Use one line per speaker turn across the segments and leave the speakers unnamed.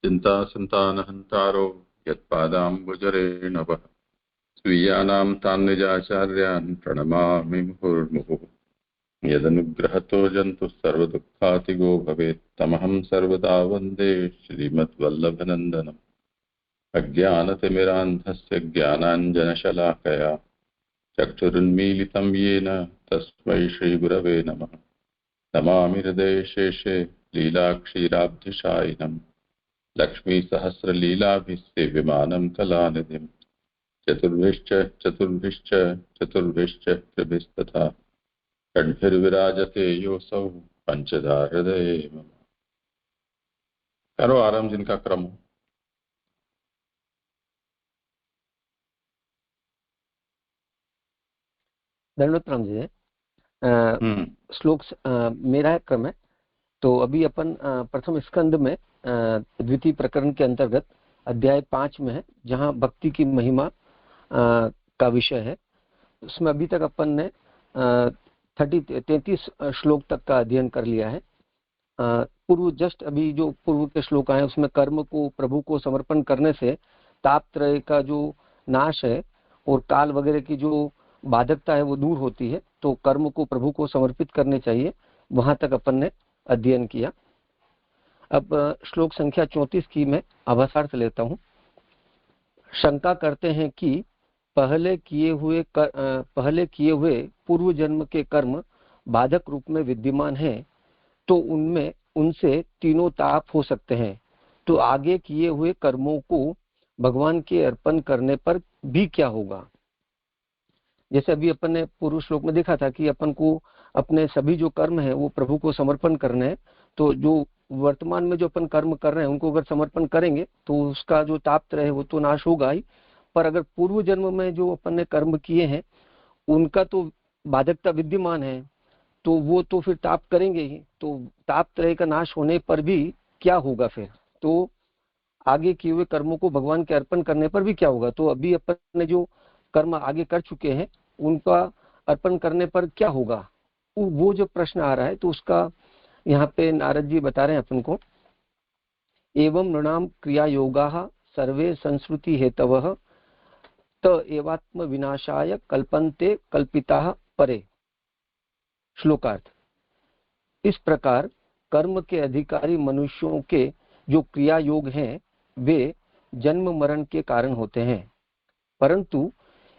चिन्तासन्तानहन्तारो यत्पादाम्बुजरेणवः स्वीयानां तान् निजाचार्यान् प्रणमामि मुहुर्मुहुः। यदनुग्रहतो जन्तुः सर्वदुःखातिगो भवेत् तमहं सर्वदा वन्दे श्रीमद्वल्लभनन्दनम्। अज्ञानतिमिरान्धस्य ज्ञानाञ्जनशलाकया चक्षुरुन्मीलितं येन तस्मै श्रीगुरवे नमः। नमामि हृदयशेषे लीलाक्षीराब्धिशायिनं लक्ष्मीसहस्रलीलाभिसेव्यमानं कलानिधिं चतुर्भिश्च कृभिस्तथा षड्भिर्विराजते योऽसौ पंचधा हृदये मम। करो आराम जिनका क्रम हो।
दंडवत राम जी। श्लोक मेरा क्रम है। तो अभी अपन प्रथम स्कंद में द्वितीय प्रकरण के अंतर्गत अध्याय 5 में है, जहां भक्ति की महिमा का विषय है। उसमें अभी तक अपन ने 33 श्लोक तक का अध्ययन कर लिया है। पूर्व जस्ट अभी जो पूर्व के श्लोक आए उसमें कर्म को प्रभु को समर्पण करने से तापत्रय का जो नाश है और काल वगैरह की जो बाधकता है वो दूर होती है, तो कर्म को प्रभु को समर्पित करने चाहिए। वहां तक अपन ने अध्ययन किया। अब श्लोक संख्या 34 की मैं आभासार्थ लेता हूं। शंका करते हैं कि पहले किए हुए पूर्व जन्म के कर्म बाधक रूप में विद्यमान हैं, तो उनसे तीनों ताप हो सकते हैं, तो आगे किए हुए कर्मों को भगवान के अर्पण करने पर भी क्या होगा। जैसे अभी अपन ने पूर्व श्लोक में देखा था कि अपन को अपने सभी जो कर्म है वो प्रभु को समर्पण करने हैं। तो जो वर्तमान में जो अपन कर्म कर रहे हैं उनको अगर समर्पण करेंगे तो उसका जो तापत्रय है वो तो नाश होगा ही, पर अगर पूर्व जन्म में जो अपन ने कर्म किए हैं उनका तो बाधकता विद्यमान है, तो वो तो फिर ताप करेंगे ही। तो तापत्रय का नाश होने पर भी क्या होगा फिर, तो आगे किए हुए कर्मों को भगवान के अर्पण करने पर भी क्या होगा। तो अभी अपन ने जो कर्म आगे कर चुके हैं उनका अर्पण करने पर क्या होगा, वो जो प्रश्न आ रहा है, तो उसका यहाँ पे नारद जी बता रहे हैं अपन को। एवं नृणाम क्रिया योगाः सर्वे संस्कृति हेतवः त एवात्म विनाशाय कल्पन्ते कल्पिताः परे। श्लोकार्थ। इस प्रकार कर्म के अधिकारी मनुष्यों के जो क्रिया योग हैं वे जन्म मरण के कारण होते हैं, परंतु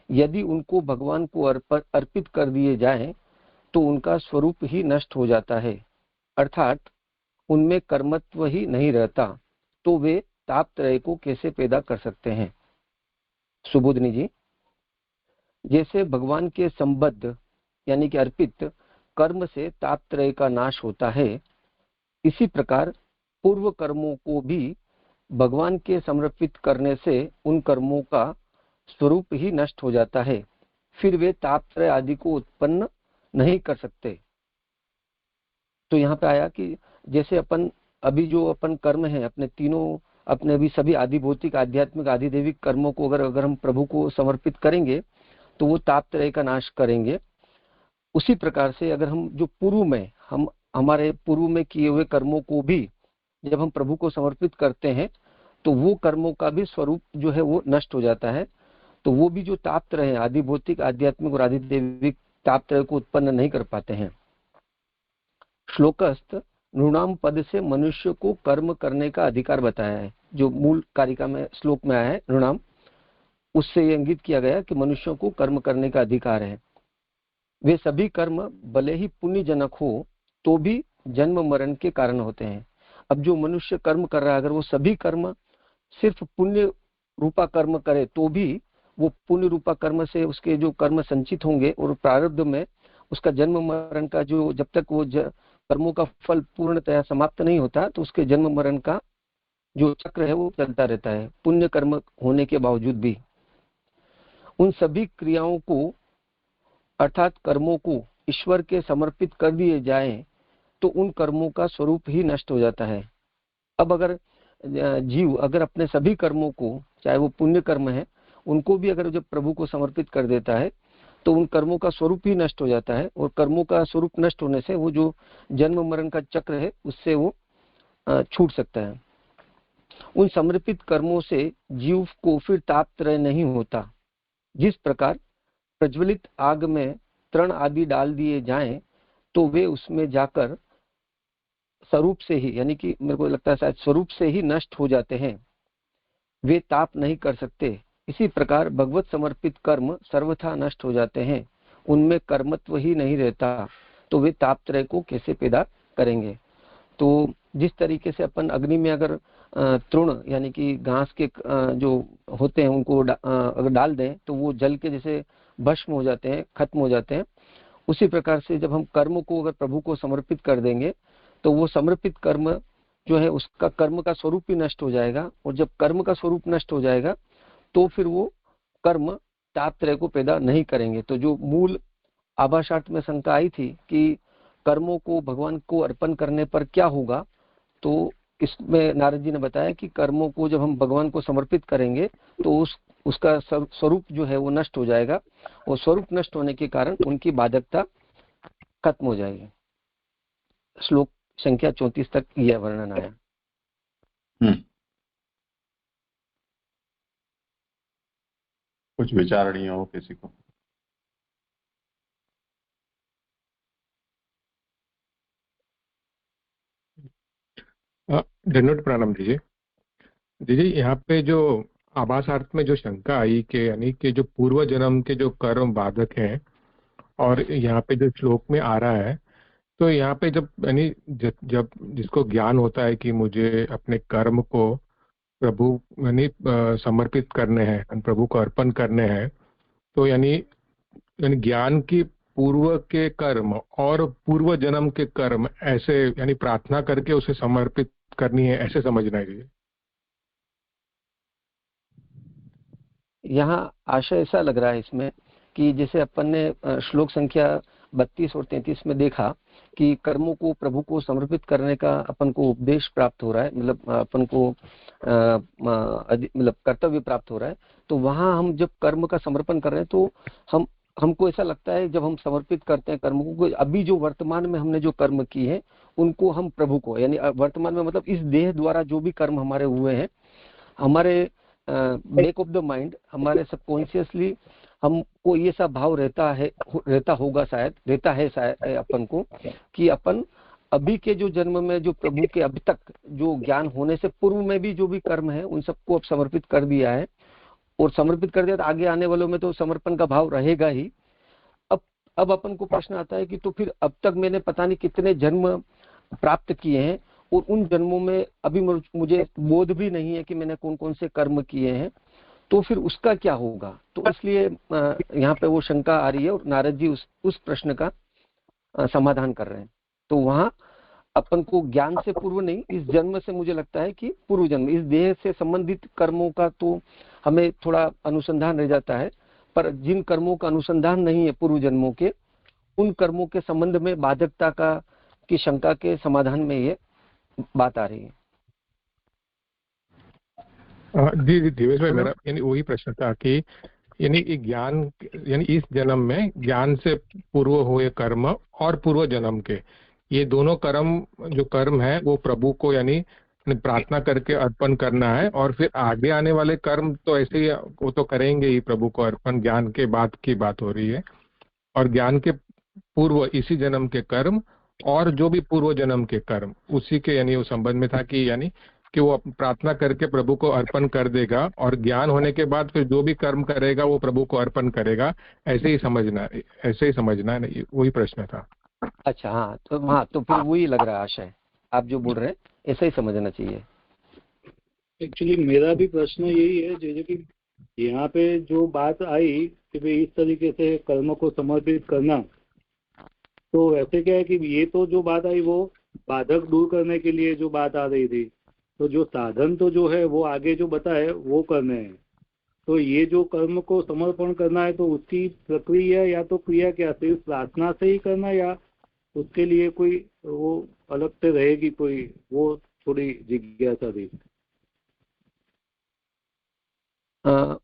यदि उनको भगवान को अर्पित कर दिए जाएं तो उनका स्वरूप ही नष्ट हो जाता है, अर्थात उनमें कर्मत्व ही नहीं रहता, तो वे तापत्रय को कैसे पैदा कर सकते हैं। सुबोधनी जी, जैसे भगवान के संबद्ध यानी कि अर्पित कर्म से तापत्रय का नाश होता है, इसी प्रकार पूर्व कर्मों को भी भगवान के समर्पित करने से उन कर्मों का स्वरूप ही नष्ट हो जाता है, फिर वे तापत्रय आदि को उत्पन्न नहीं कर सकते। तो यहाँ पे आया कि जैसे अपन अभी जो अपन कर्म है अपने तीनों अपने भी सभी आदि भौतिक आध्यात्मिक आदिदेविक कर्मों को अगर हम प्रभु को समर्पित करेंगे तो वो तापत्रय का नाश करेंगे। उसी प्रकार से अगर हम जो पूर्व में हमारे पूर्व में किए हुए कर्मों को भी जब हम प्रभु को समर्पित करते हैं तो वो कर्मों का भी स्वरूप जो है वो नष्ट हो जाता है, तो वो भी जो तापत्रय है आदि भौतिक आध्यात्मिक और आदिदेविक तापत्रय को उत्पन्न नहीं कर पाते हैं। श्लोकस्थ नृणाम पद से मनुष्य को कर्म करने का अधिकार बताया है, जो मूल कारिका में श्लोक में आया है नृणाम, उससे ये इंगित किया गया कि मनुष्यों को कर्म करने का अधिकार है। वे सभी कर्म भले ही पुण्यजनक हो तो भी जन्म मरण के कारण होते हैं। अब जो मनुष्य कर्म कर रहा है अगर वो सभी कर्म सिर्फ पुण्य रूपा कर्म करे तो भी वो पुण्य रूपा कर्म से उसके जो कर्म संचित होंगे और प्रारब्ध में उसका जन्म मरण का जो जब तक वो कर्मों का फल पूर्णतया समाप्त नहीं होता तो उसके जन्म मरण का जो चक्र है वो चलता रहता है पुण्य कर्म होने के बावजूद भी। उन सभी क्रियाओं को अर्थात कर्मों को ईश्वर के समर्पित कर दिए जाएं तो उन कर्मों का स्वरूप ही नष्ट हो जाता है। अब अगर जीव अगर अपने सभी कर्मों को चाहे वो पुण्य कर्म है उनको भी अगर जब प्रभु को समर्पित कर देता है तो उन कर्मों का स्वरूप ही नष्ट हो जाता है, और कर्मों का स्वरूप नष्ट होने से वो जो जन्म मरण का चक्र है उससे वो छूट सकता है। उन समर्पित कर्मों से जीव को फिर तापत्रय नहीं होता। जिस प्रकार प्रज्वलित आग में तृण आदि डाल दिए जाएं तो वे उसमें जाकर स्वरूप से ही, यानी कि मेरे को लगता है शायद स्वरूप से ही नष्ट हो जाते हैं, वे ताप नहीं कर सकते। इसी प्रकार भगवत समर्पित कर्म सर्वथा नष्ट हो जाते हैं, उनमें कर्मत्व ही नहीं रहता, तो वे तापत्रय को कैसे पैदा करेंगे। तो जिस तरीके से अपन अग्नि में अगर तृण यानी कि घास के जो होते हैं उनको अगर डाल दें तो वो जल के जैसे भस्म हो जाते हैं, खत्म हो जाते हैं, उसी प्रकार से जब हम कर्म को अगर प्रभु को समर्पित कर देंगे तो वो समर्पित कर्म जो है उसका कर्म का स्वरूप ही नष्ट हो जाएगा, और जब कर्म का स्वरूप नष्ट हो जाएगा तो फिर वो कर्म तापत्रय को पैदा नहीं करेंगे। तो जो मूल आभाषार्थ में शंका आई थी कि कर्मों को भगवान को अर्पण करने पर क्या होगा, तो इसमें नारद जी ने बताया कि कर्मों को जब हम भगवान को समर्पित करेंगे तो उसका स्वरूप जो है वो नष्ट हो जाएगा, और स्वरूप नष्ट होने के कारण उनकी बाधकता खत्म हो जाएगी। श्लोक संख्या 34 तक यह वर्णन आया।
कुछ विचारणीय हो किसी को?
धन्यवाद, प्रणाम दीजिए। दीजिए यहाँ पे जो आभासार्थ में जो शंका आई कि यानी कि जो पूर्व जन्म के जो कर्म बाधक हैं, और यहाँ पे जो श्लोक में आ रहा है, तो यहाँ पे जब यानी जब जिसको ज्ञान होता है कि मुझे अपने कर्म को प्रभु यानी समर्पित करने हैं, प्रभु को अर्पण करने हैं, तो यानी ज्ञान की पूर्व के कर्म और पूर्व जन्म के कर्म ऐसे यानी प्रार्थना करके उसे समर्पित करनी है, ऐसे समझना है।
यहाँ आशय ऐसा लग रहा है इसमें कि जैसे अपन ने श्लोक संख्या 32 और 33 में देखा कि कर्मों को प्रभु को समर्पित करने का अपन को उपदेश प्राप्त हो रहा है, मतलब अपन को मतलब कर्तव्य प्राप्त हो रहा है। तो वहां हम जब कर्म का समर्पण कर रहे हैं तो हमको ऐसा लगता है जब हम समर्पित करते हैं कर्मों को, अभी जो वर्तमान में हमने जो कर्म किए हैं उनको हम प्रभु को, यानी वर्तमान में मतलब इस देह द्वारा जो भी कर्म हमारे हुए हैं, हमारे बैक ऑफ द माइंड, हमारे सबकॉन्शियसली हमको ये सब भाव रहता है शायद अपन को कि अपन अभी के जो जन्म में जो प्रभु के अभी तक जो ज्ञान होने से पूर्व में भी जो भी कर्म है उन सबको अब समर्पित कर दिया है, और समर्पित कर दिया तो आगे आने वालों में तो समर्पण का भाव रहेगा ही। अब अपन को प्रश्न आता है कि तो फिर अब तक मैंने पता नहीं कितने जन्म प्राप्त किए हैं, और उन जन्मों में अभी मुझे बोध भी नहीं है कि मैंने कौन कौन से कर्म किए हैं, तो फिर उसका क्या होगा। तो इसलिए यहाँ पे वो शंका आ रही है, और नारद जी उस प्रश्न का समाधान कर रहे हैं। तो वहां अपन को ज्ञान से पूर्व नहीं, इस जन्म से मुझे लगता है कि पूर्व जन्म, इस देह से संबंधित कर्मों का तो हमें थोड़ा अनुसंधान रह जाता है, पर जिन कर्मों का अनुसंधान नहीं है पूर्व जन्मों के, उन कर्मों के संबंध में बाधकता की शंका के समाधान में ये बात आ रही है।
जी दिवेश भाई, मेरा यानी वही प्रश्न था कि यानी ज्ञान यानी इस जन्म में ज्ञान से पूर्व हुए कर्म और पूर्व जन्म के ये दोनों जो कर्म है वो प्रभु को यानी प्रार्थना करके अर्पण करना है, और फिर आगे आने वाले कर्म तो ऐसे ही वो तो करेंगे ही प्रभु को अर्पण, ज्ञान के बाद की बात हो रही है। और ज्ञान के पूर्व इसी जन्म के कर्म और जो भी पूर्व जन्म के कर्म उसी के यानी वो संबंध में था कि यानी कि वो प्रार्थना करके प्रभु को अर्पण कर देगा, और ज्ञान होने के बाद फिर जो भी कर्म करेगा वो प्रभु को अर्पण करेगा, ऐसे ही समझना है। वही प्रश्न था।
अच्छा, हाँ तो फिर वही लग रहा है आशय, आप जो बोल रहे हैं ऐसा ही समझना चाहिए।
एक्चुअली मेरा भी प्रश्न यही है, जैसे कि यहाँ पे जो बात आई कि भाई इस तरीके से कर्म को समर्पित करना, तो वैसे क्या है कि ये तो जो बात आई वो बाधक दूर करने के लिए जो बात आ रही थी, तो जो साधन तो जो है वो आगे जो बताए वो करने हैं। तो ये जो कर्म को समर्पण करना है तो उसकी प्रक्रिया या तो क्रिया क्या, सिर्फ प्रार्थना से ही करना या उसके लिए कोई वो अलग से रहेगी कोई, वो थोड़ी जिज्ञासा थी।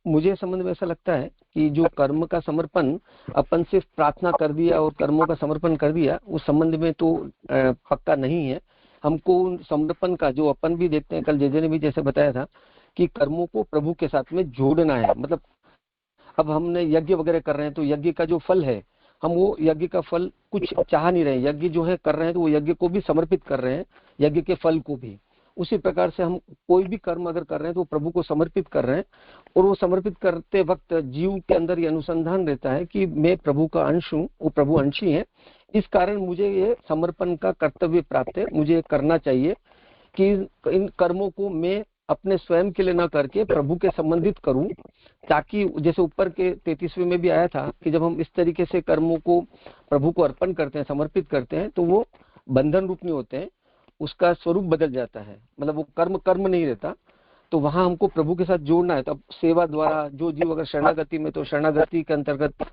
मुझे संबंध में ऐसा लगता है कि जो कर्म का समर्पण अपन सिर्फ प्रार्थना कर दिया और कर्मों का समर्पण कर दिया, उस संबंध में तो पक्का नहीं है। हमको उन समर्पण का, जो अपन भी देखते हैं, कल जेजे ने भी जैसे बताया था कि कर्मों को प्रभु के साथ में जोड़ना है। मतलब अब हमने यज्ञ वगैरह कर रहे हैं तो यज्ञ का जो फल है, हम वो यज्ञ का फल कुछ चाह नहीं रहे, यज्ञ जो है कर रहे हैं तो वो यज्ञ को भी समर्पित कर रहे हैं, यज्ञ के फल को भी। उसी प्रकार से हम कोई भी कर्म अगर कर रहे हैं तो प्रभु को समर्पित कर रहे हैं, और वो समर्पित करते वक्त जीव के अंदर ये अनुसंधान रहता है कि मैं प्रभु का अंश हूँ, वो प्रभु अंशी है, इस कारण मुझे ये समर्पण का कर्तव्य प्राप्त है, मुझे करना चाहिए कि इन कर्मों को मैं अपने स्वयं के लिए न करके प्रभु के संबंधित करूं, ताकि जैसे ऊपर के 33वें में भी आया था कि जब हम इस तरीके से कर्मों को प्रभु को अर्पण करते हैं, समर्पित करते हैं, तो वो बंधन रूप नहीं होते हैं, उसका स्वरूप बदल जाता है, मतलब वो कर्म कर्म नहीं रहता। तो वहां हमको प्रभु के साथ जोड़ना है। तो अब सेवा द्वारा जो जीव अगर शरणागति में, तो शरणागति के अंतर्गत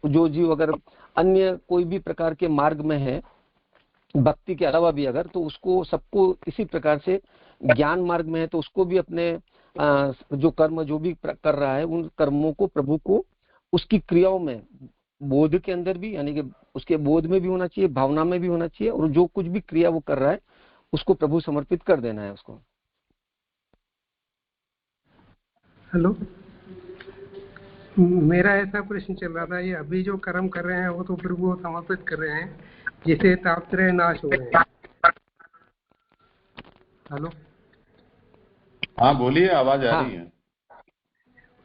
जो जीव अगर अन्य कोई भी प्रकार के मार्ग में है भक्ति के अलावा भी अगर, तो उसको सबको इसी प्रकार से ज्ञान मार्ग में है तो उसको भी अपने जो कर्म जो भी कर रहा है उन कर्मों को प्रभु को उसकी क्रियाओं में, बोध के अंदर भी, यानी कि उसके बोध में भी होना चाहिए, भावना में भी होना चाहिए, और जो कुछ भी क्रिया वो कर रहा है उसको प्रभु समर्पित कर देना है उसको।
हेलो, मेरा ऐसा प्रश्न चल रहा था, ये अभी जो कर्म कर रहे हैं वो तो प्रभु को समर्पित कर रहे हैं जिसे तापत्रय नाश हो रहे हैं। हेलो,
हाँ बोलिए, आवाज आ रही है।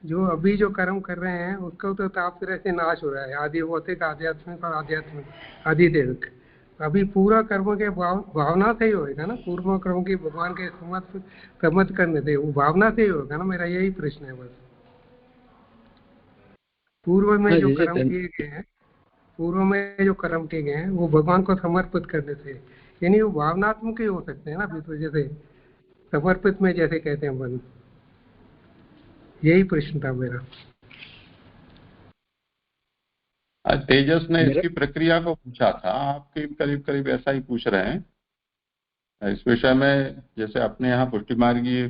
जो अभी जो कर्म कर रहे हैं उसका तो तापत्रय से नाश हो रहा है, आदि भौतिक, आध्यात्मिक और आध्यात्मिक, आदिदेविक। अभी पूरा कर्म के भावना से ही होएगा ना, पूर्व कर्म की भगवान के समर्थ करने से वो भावना से ही होगा ना, मेरा यही प्रश्न है बस। पूर्व में जो कर्म किए गए हैं, पूर्व में जो कर्म किए गए हैं वो भगवान को समर्पित करने से, यानी वो भावनात्मक ही हो सकते हैं ना, अभी तो जैसे समर्पित में जैसे कहते हैं मन, यही प्रश्न था मेरा।
तेजस ने इसकी प्रक्रिया को पूछा था, आपके करीब करीब ऐसा ही पूछ रहे हैं इस विषय में। जैसे अपने यहाँ पुष्टिमार्गीय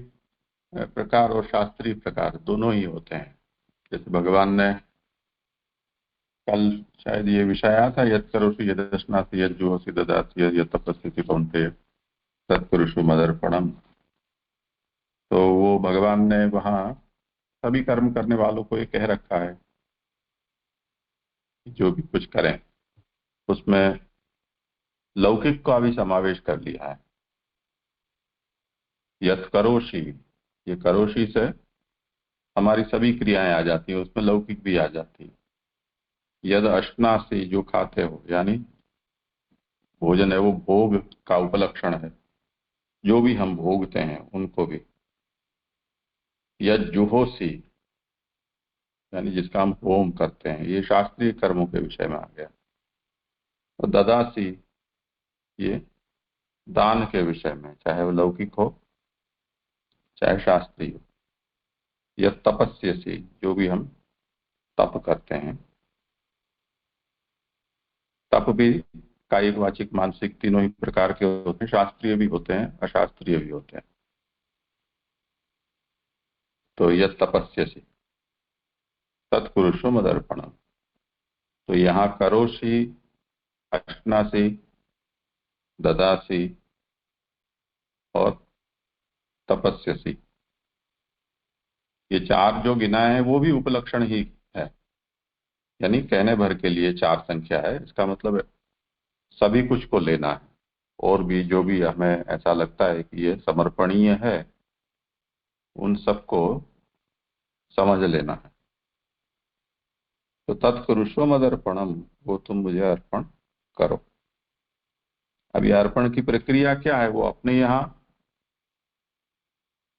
प्रकार और शास्त्रीय प्रकार दोनों ही होते हैं। जैसे भगवान ने कल शायद ये विषय आया था, यद करोषि यदश्नासि यद जुहोसि ददासि यद तपस्यसि कौन्तेय तत्कुरुषु मदर्पणम। तो वो भगवान ने वहाँ सभी कर्म करने वालों को ये कह रखा है जो भी कुछ करें उसमें लौकिक का भी समावेश कर लिया है। यत करोषि, ये करोषि से हमारी सभी क्रियाएं आ जाती हैं, उसमें लौकिक भी आ जाती है। यद अश्नासि, जो खाते हो, यानी भोजन है वो भोग का उपलक्षण है, जो भी हम भोगते हैं उनको भी। यद जुहोसी, यानी जिसका हम होम करते हैं, ये शास्त्रीय कर्मों के विषय में आ गया। और ददासी, ये दान के विषय में, चाहे वो लौकिक हो चाहे शास्त्रीय हो। यह तपस्यसी, जो भी हम तप करते हैं, तप भी कायिक वाचिक मानसिक तीनों ही प्रकार के होते हैं, शास्त्रीय भी होते हैं अशास्त्रीय भी होते हैं। तो यह तपस्यसी तत्पुरुषो मदर्पणम। तो यहाँ करोषि, अश्नासी, ददासी और तपस्यसी, ये चार जो गिनाए हैं वो भी उपलक्षण ही है, यानी कहने भर के लिए चार संख्या है। इसका मतलब सभी कुछ को लेना है, और भी जो भी हमें ऐसा लगता है कि ये समर्पणीय है उन सबको समझ लेना है। तो तत्कुरुषो मदर्पणम, वो तुम मुझे अर्पण करो। अब यह अर्पण की प्रक्रिया क्या है, वो अपने यहाँ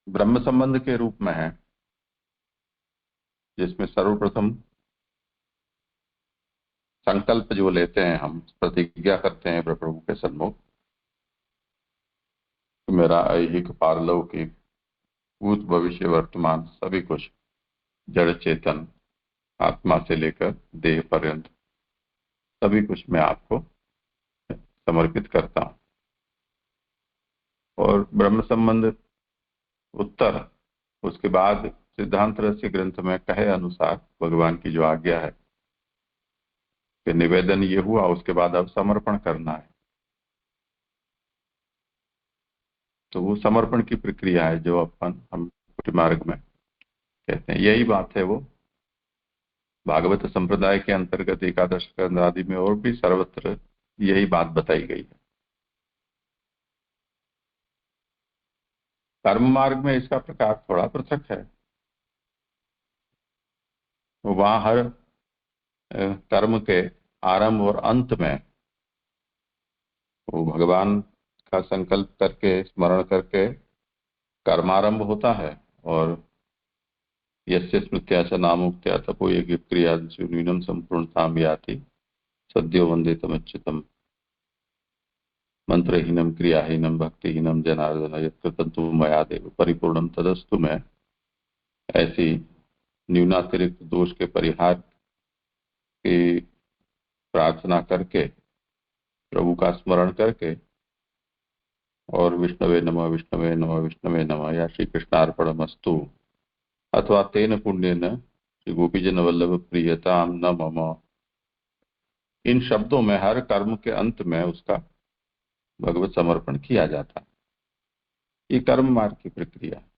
ब्रह्म संबंध के रूप में है, जिसमें सर्वप्रथम संकल्प जो लेते हैं, हम प्रतिज्ञा करते हैं प्रभु के सन्मुख, तो मेरा ऐहिक पारलौकिक भूत भविष्य वर्तमान सभी कुछ जड़ चेतन आत्मा से लेकर देह पर्यंत सभी कुछ मैं आपको समर्पित करता हूं। और ब्रह्म संबंध उत्तर, उसके बाद सिद्धांत रहस्य ग्रंथ में कहे अनुसार भगवान की जो आज्ञा है कि निवेदन ये हुआ, उसके बाद अब समर्पण करना है। तो वो समर्पण की प्रक्रिया है जो हम मार्ग में कहते हैं। यही बात है वो भागवत संप्रदाय के अंतर्गत एकादश स्कंद आदि में और भी सर्वत्र यही बात बताई गई है। कर्म मार्ग में इसका प्रकार थोड़ा पृथक है। वहां हर कर्म के आरंभ और अंत में वो भगवान का संकल्प करके स्मरण करके कर्मारंभ होता है और यस्य स्मृत्या च नामुक्त्या तपो ये क्रिया न्यूनम संपूर्णताम याति सद्यो वंदेतमच्युतम मंत्रहीनम क्रियाहीनम भक्तिहीनम जनार्दन यत्कृतं तु मया देव परिपूर्णम तदस्तु में ऐसी न्यूनातिरिक्त दोष के परिहार की प्रार्थना करके प्रभु का स्मरण करके और विष्णवे नमः विष्णवे नमः विष्णवे नमः या श्री कृष्णार्पणमस्तु अथवा तेन पुण्येन श्री गोपीजन वल्लभ प्रियताम न मम, इन शब्दों में हर कर्म के अंत में उसका भगवत समर्पण किया जाता है। ये कर्म मार्ग की प्रक्रिया है।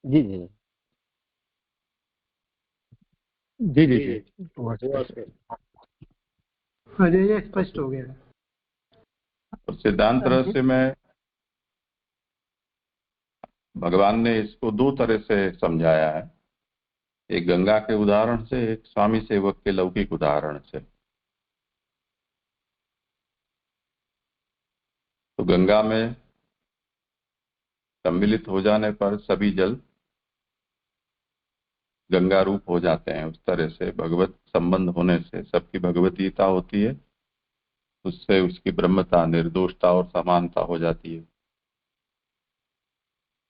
जी जी
जी जी जी
अजय जी स्पष्ट हो गया।
और सिद्धांत रहस्य में भगवान ने इसको दो तरह से समझाया है, एक गंगा के उदाहरण से, एक स्वामी सेवक के लौकिक उदाहरण से। तो गंगा में सम्मिलित हो जाने पर सभी जल गंगा रूप हो जाते हैं। उस तरह से भगवत संबंध होने से सबकी भगवतीयता होती है, उससे उसकी ब्रह्मता, निर्दोषता और समानता हो जाती है।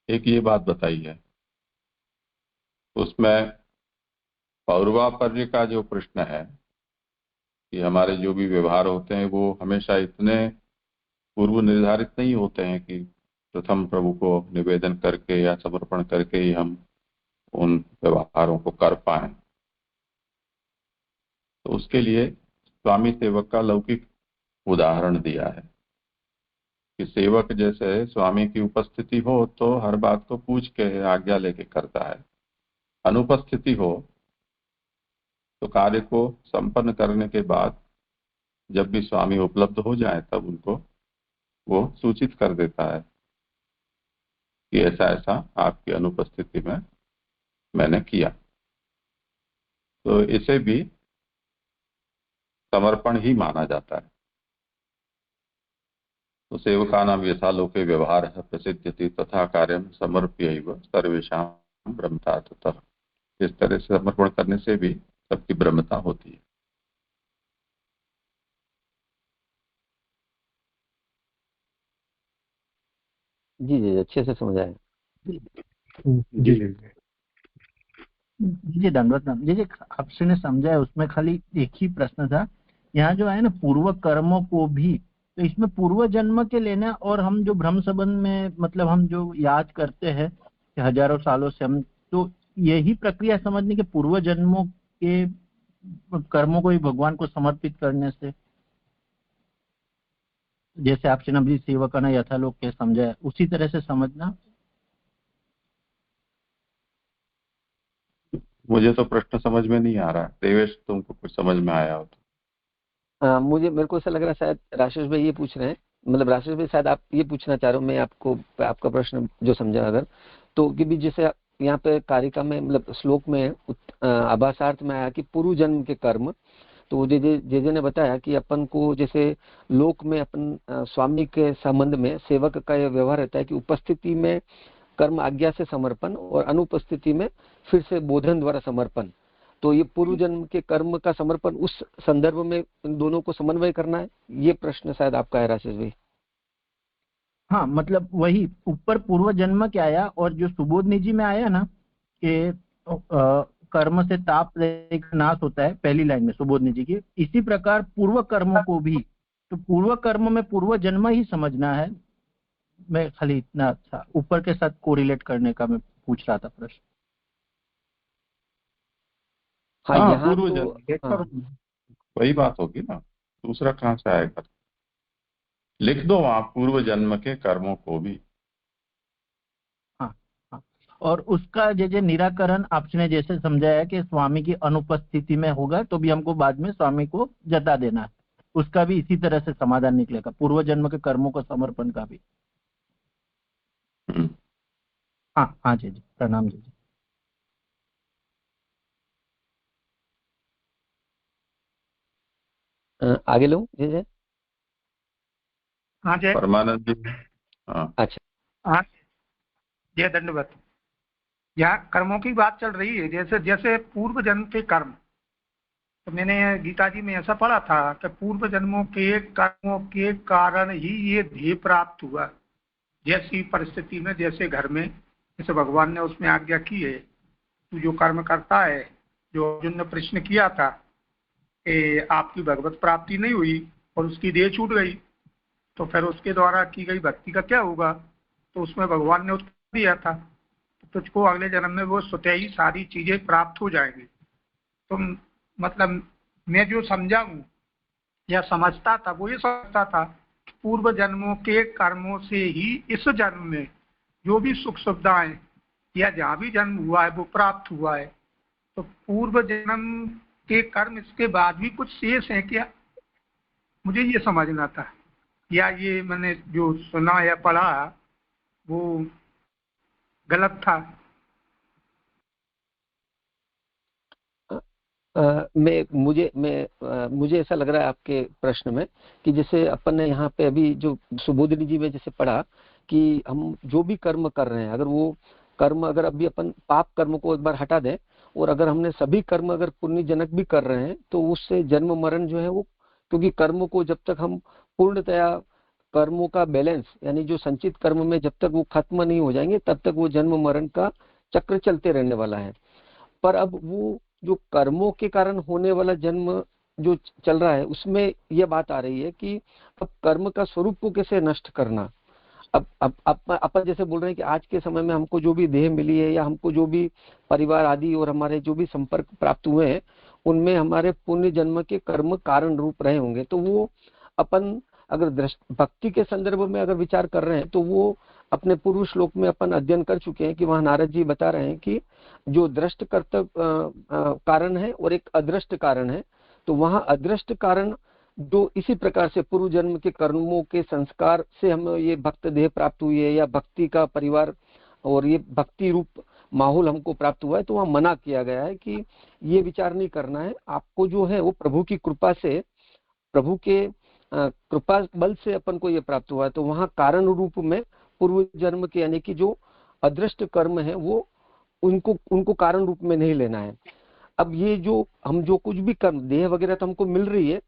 एक ये बात बताई है। उसमें पौर्वापर्य का जो प्रश्न है कि हमारे जो भी व्यवहार होते हैं वो हमेशा इतने पूर्व निर्धारित नहीं होते हैं कि प्रथम प्रभु को निवेदन करके या समर्पण करके ही हम उन व्यवहारों को कर पाए। तो उसके लिए स्वामी सेवक का लौकिक उदाहरण दिया है कि सेवक जैसे स्वामी की उपस्थिति हो तो हर बात को पूछ के आज्ञा लेके करता है, अनुपस्थिति हो तो कार्य को संपन्न करने के बाद जब भी स्वामी उपलब्ध हो जाए तब उनको वो सूचित कर देता है कि ऐसा ऐसा आपकी अनुपस्थिति में मैंने किया। तो इसे भी समर्पण ही माना जाता है। तो सेवकानां यथा लोके व्यवहार प्रसिद्ध्यति तथा कार्यम समर्प्यैव सर्वेषां ब्रह्मता ततः। इस तरह से समर्पण करने से भी सबकी ब्रह्मता होती है।
जी जी अच्छे से समझ आए।
जी जी
जी दंडवत जी जी आपसे ने समझा है, उसमें खाली एक ही प्रश्न था। यहाँ जो है ना पूर्व कर्मों को भी, तो इसमें पूर्व जन्म के लेना और हम जो ब्रह्म संबंध में मतलब हम जो याद करते हैं हजारों सालों से, हम तो यही प्रक्रिया समझने के पूर्व जन्मों के कर्मों को ही भगवान को समर्पित करने से, जैसे आपसे नबी सेवक ना यथालोक के समझा, उसी तरह से समझना।
मुझे तो प्रश्न समझ में नहीं आ रहा। देवेश तुमको कुछ समझ में आया हो तो?
मेरे को ऐसा लग रहा है शायद राशेष भाई ये पूछ रहे हैं, मतलब राशेष भाई शायद आप ये पूछना चाह रहे हो, मैं आपका प्रश्न जो समझा अगर तो, कि भी जैसे यहाँ पे कारिका में मतलब श्लोक में आभासार्थ में आया कि पूर्व जन्म के कर्म, तो जे ने बताया कि अपन को जैसे लोक में अपन स्वामी के संबंध में सेवक का यह व्यवहार रहता है कि उपस्थिति में कर्म आज्ञा से समर्पण और अनुपस्थिति में फिर से बोधन द्वारा समर्पण। तो ये पूर्व जन्म के कर्म का समर्पण उस संदर्भ में इन दोनों को समन्वय करना है, ये प्रश्न शायद आपका है राशेष भाई।
हाँ मतलब वही ऊपर पूर्व जन्म के आया और जो सुबोधनी जी में आया ना कि कर्म से ताप नाश होता है पहली लाइन में सुबोधनी जी की, इसी प्रकार पूर्व कर्मों को भी, तो पूर्व कर्म में पूर्व जन्म ही समझना है। मैं खाली इतना था, ऊपर के साथ कोरिलेट करने का मैं पूछ रहा था प्रश्न।
हाँ यहाँ
पूर्व
तो
जन्म वही बात होगी ना, दूसरा कहाँ से आएगा? लिख दो वहां पूर्व जन्म के कर्मों को भी।
हाँ हाँ। और उसका जैसे निराकरण आपने जैसे समझाया कि स्वामी की अनुपस्थिति में होगा तो भी हमको बाद में स्वामी को जता देना है, उसका भी इसी तरह से समाधान निकलेगा, पूर्व जन्म के कर्मों को समर्पण का भी। हाँ हाँ जी जी, प्रणाम जी जी।
आगे लो जय।
हाँ जय।
परमानंद जी। हाँ
अच्छा।
हाँ जय, दंडवत। यहाँ कर्मों की बात चल रही है, जैसे जैसे पूर्व जन्म के कर्म, तो मैंने गीता जी में ऐसा पढ़ा था कि पूर्व जन्मों के कर्मों के कारण ही ये ध्येय प्राप्त हुआ। जैसी परिस्थिति में, जैसे घर में, जैसे भगवान ने उसमें आज्ञा की है, तू जो कर्म करता है, जो अर्जुन ने प्रश्न किया था कि आपकी भगवत प्राप्ति नहीं हुई और उसकी देह छूट गई, तो फिर उसके द्वारा की गई भक्ति का क्या होगा? तो उसमें भगवान ने उत्तर दिया था, तुझको अगले जन्म में वो स्वतः ही सारी चीजें प्राप्त हो जाएंगी। तो मतलब मैं जो समझा हूँ या समझता था, वो ये समझता था पूर्व जन्मों के कर्मों से ही इस जन्म में जो भी सुख सुविधाएं या जहाँ भी जन्म हुआ है वो प्राप्त हुआ है। तो पूर्व जन्म के कर्म इसके बाद भी कुछ शेष हैं क्या? मुझे ये समझना था, या ये मैंने जो सुना या पढ़ा वो गलत था?
मुझे ऐसा लग रहा है आपके प्रश्न में कि जैसे अपन ने यहाँ पे अभी जो सुबोधिनी जी में जैसे पढ़ा कि हम जो भी कर्म कर रहे हैं, अगर वो कर्म अगर अभी अपन पाप कर्म को एक बार हटा दें और अगर हमने सभी कर्म अगर पुण्यजनक भी कर रहे हैं तो उससे जन्म मरण जो है वो, क्योंकि कर्म को जब तक हम पूर्णतया कर्मों का बैलेंस यानी जो संचित कर्म में जब तक वो खत्म नहीं हो जाएंगे तब तक वो जन्म मरण का चक्र चलते रहने वाला है। पर अब वो जो कर्मों के कारण होने वाला जन्म जो चल रहा है उसमें यह बात आ रही है कि अब कर्म का स्वरूप को कैसे नष्ट करना। अब अपन जैसे बोल रहे हैं कि आज के समय में हमको जो भी देह मिली है या हमको जो भी परिवार आदि और हमारे जो भी संपर्क प्राप्त हुए हैं उनमें हमारे पुण्य जन्म के कर्म कारण रूप रहे होंगे। तो वो अपन अगर भक्ति के संदर्भ में अगर विचार कर रहे हैं तो वो अपने पूर्व श्लोक में अपन अध्ययन कर चुके हैं कि वहां नारद जी बता रहे हैं कि जो दृष्ट कर्तव्य कारण है और एक अदृष्ट कारण है। तो वहां अदृष्ट कारण जो इसी प्रकार से पूर्व जन्म के कर्मों के संस्कार से हमें ये भक्त देह प्राप्त हुई है या भक्ति का परिवार और ये भक्ति रूप माहौल हमको प्राप्त हुआ है, तो वहां मना किया गया है कि ये विचार नहीं करना है आपको, जो है वो प्रभु की कृपा से, प्रभु के कृपा बल से अपन को ये प्राप्त हुआ है। तो वहां कारण रूप में पूर्व जन्म के यानी कि जो अदृष्ट कर्म है वो उनको कारण रूप में नहीं लेना है। अब ये जो हम जो कुछ भी कर्म देह वगैरह तो हमको मिल रही है,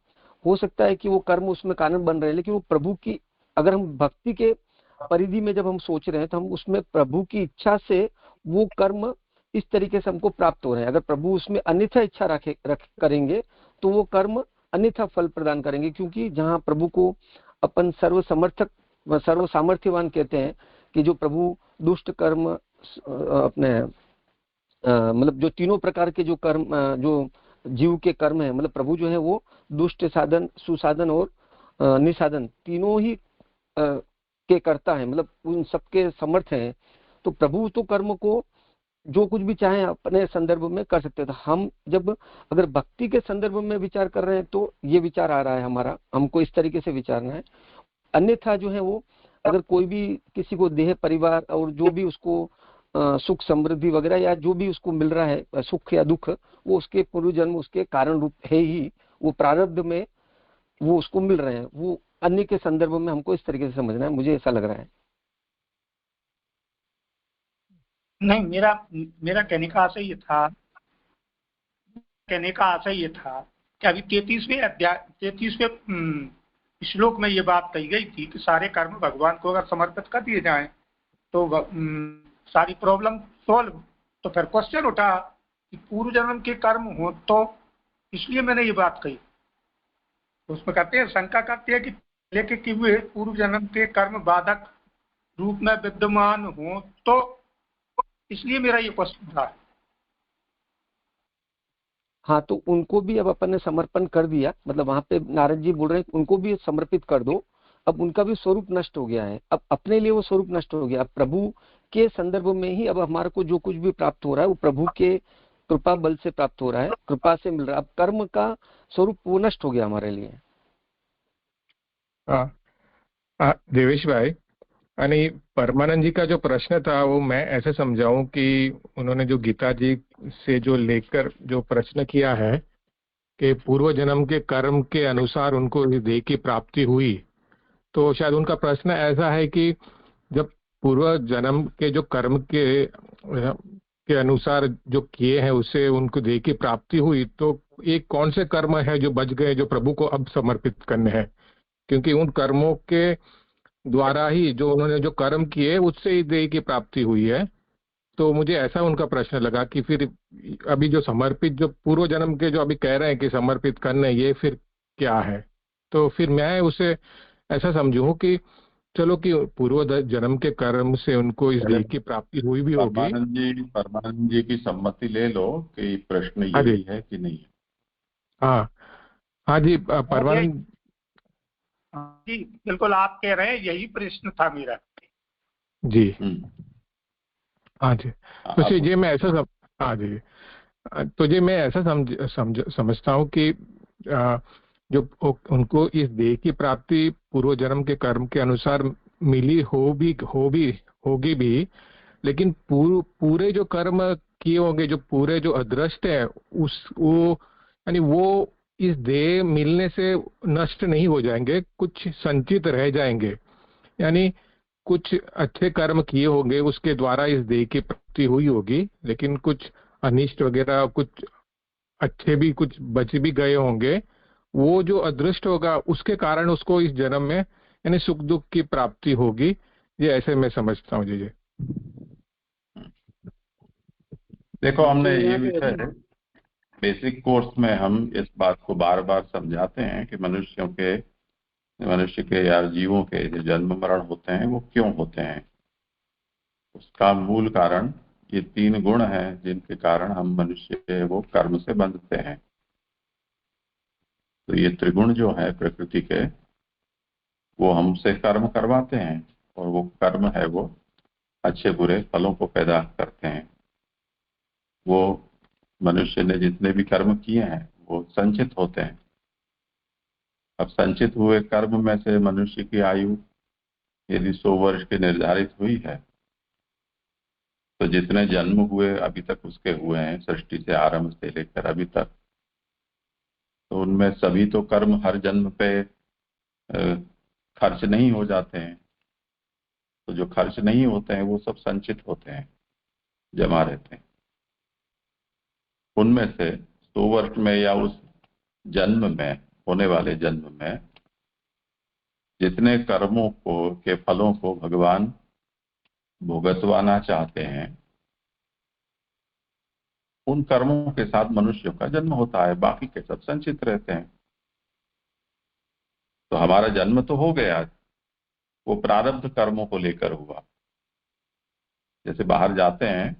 हो सकता है कि वो कर्म उसमें कारण बन रहे हैं, लेकिन वो प्रभु की, अगर हम भक्ति के परिधि में जब हम सोच रहे हैं तो हम उसमें प्रभु की इच्छा से वो कर्म इस तरीके से हमको प्राप्त हो रहे हैं। अगर प्रभु उसमें अन्यथा इच्छा करेंगे तो वो कर्म अन्यथा फल प्रदान करेंगे, क्योंकि जहाँ प्रभु को अपन सर्व समर्थक सर्व सामर्थ्यवान कहते हैं कि जो प्रभु दुष्ट कर्म अपने मतलब जो तीनों प्रकार के जो कर्म जो जीव के कर्म है, मतलब प्रभु जो है वो दुष्ट साधन, सुसाधन और निसाधन तीनों ही के करता है, मतलब उन सबके समर्थ है। तो प्रभु तो कर्म को जो कुछ भी चाहे अपने संदर्भ में कर सकते हैं। तो हम जब अगर भक्ति के संदर्भ में विचार कर रहे हैं तो ये विचार आ रहा है हमारा, हमको इस तरीके से विचारना है। अन्यथा जो है वो अगर कोई भी किसी को देह परिवार और जो भी उसको सुख समृद्धि वगैरह या जो भी उसको मिल रहा है सुख या दुख, वो उसके पूर्व जन्म उसके कारण रूप है ही, वो प्रारब्ध में वो उसको मिल रहे हैं, वो अन्य के संदर्भ में हमको इस तरीके से समझना है, मुझे ऐसा लग रहा है।
नहीं, मेरा कहने का आशय ये था, कि अभी 33वें श्लोक में ये बात कही गई थी कि सारे कर्म भगवान को अगर समर्पित कर दिए जाएं तो सारी प्रॉब्लम सॉल्व। तो फिर क्वेश्चन उठा कि पूर्व जन्म के कर्म हो, तो इसलिए मैंने ये बात कही। तो उसमें कहते हैं, शंका करते हैं कि पहले के किए हुए पूर्व जन्म के कर्म बाधक रूप में विद्यमान हो, तो इसलिए मेरा ये क्वेश्चन था।
हाँ, तो उनको भी अब अपन ने समर्पण कर दिया, मतलब वहां पे नारद जी बोल रहे हैं उनको भी समर्पित कर दो। अब उनका भी स्वरूप नष्ट हो गया है, अब अपने लिए वो स्वरूप नष्ट हो गया। अब प्रभु के संदर्भ में ही अब हमारे को जो कुछ भी प्राप्त हो रहा है वो प्रभु के कृपा बल से प्राप्त हो रहा है, कृपा से मिल रहा है। अब कर्म का स्वरूप वो नष्ट हो गया हमारे लिए।
देवेश भाई, यानी परमानंद जी का जो प्रश्न था वो मैं ऐसे समझाऊं कि उन्होंने जो गीता जी से जो लेकर जो प्रश्न किया है कि पूर्व जन्म के कर्म के अनुसार उनको इस देह की प्राप्ति हुई, तो शायद उनका प्रश्न ऐसा है कि जब पूर्व जन्म के जो कर्म के अनुसार जो किए हैं उससे उनको देह की प्राप्ति हुई, तो एक कौन से कर्म है जो बच गए जो प्रभु को अब समर्पित करने हैं? क्योंकि उन कर्मों के द्वारा ही जो उन्होंने जो कर्म किए उससे ही देह की प्राप्ति हुई है। तो मुझे ऐसा उनका प्रश्न लगा कि फिर अभी जो समर्पित जो पूर्व जन्म के जो अभी कह रहे हैं कि समर्पित करने, ये फिर क्या है? तो फिर मैं उसे ऐसा समझूं कि चलो कि पूर्व जन्म के कर्म से उनको इस देह की प्राप्ति हुई भी होगी।
परमानंद जी की सम्मति ले लो कि प्रश्न
हाँ जी,
यही है कि नहीं है।
हाँ हाँ जी,
हाँ
परमानंद
जी, बिल्कुल आप कह रहे हैं, यही प्रश्न था मेरा।
जी। हाँ जी, तो ये मैं ऐसा हाँ जी, तो ये मैं ऐसा समझता हूँ कि जो उनको इस देह की प्राप्ति पूर्व जन्म के कर्म के अनुसार मिली होगी भी, लेकिन पूरे जो कर्म किए होंगे, जो पूरे जो अदृष्ट है यानी वो इस देह मिलने से नष्ट नहीं हो जाएंगे, कुछ संचित रह जाएंगे। यानी कुछ अच्छे कर्म किए होंगे उसके द्वारा इस देह की प्राप्ति हुई होगी, लेकिन कुछ अनिष्ट वगैरह कुछ अच्छे भी कुछ बच भी गए होंगे, वो जो अदृष्ट होगा उसके कारण उसको इस जन्म में यानी सुख दुख की प्राप्ति होगी। ये ऐसे मैं समझता हूँ जी।
देखो, हमने ये विषय बेसिक कोर्स में हम इस बात को बार बार समझाते हैं कि मनुष्य के या जीवों के जो जन्म मरण होते हैं वो क्यों होते हैं। उसका मूल कारण ये 3 गुण हैं जिनके कारण हम मनुष्य वो कर्म से बंधते हैं। तो ये त्रिगुण जो है प्रकृति के, वो हमसे कर्म करवाते हैं, और वो कर्म है वो अच्छे बुरे फलों को पैदा करते हैं। वो मनुष्य ने जितने भी कर्म किए हैं वो संचित होते हैं। अब संचित हुए कर्म में से मनुष्य की आयु यदि 100 वर्ष की निर्धारित हुई है, तो जितने जन्म हुए अभी तक उसके हुए हैं सृष्टि से आरंभ से लेकर अभी तक, तो उनमें सभी तो कर्म हर जन्म पे खर्च नहीं हो जाते हैं। तो जो खर्च नहीं होते हैं वो सब संचित होते हैं, जमा रहते हैं। उनमें से 100 वर्ष में या उस जन्म में, होने वाले जन्म में, जितने कर्मों के फलों को भगवान भुगतवाना चाहते हैं, उन कर्मों के साथ मनुष्यों का जन्म होता है, बाकी के सब संचित रहते हैं। तो हमारा जन्म तो हो गया, वो प्रारब्ध कर्मों को लेकर हुआ। जैसे बाहर जाते हैं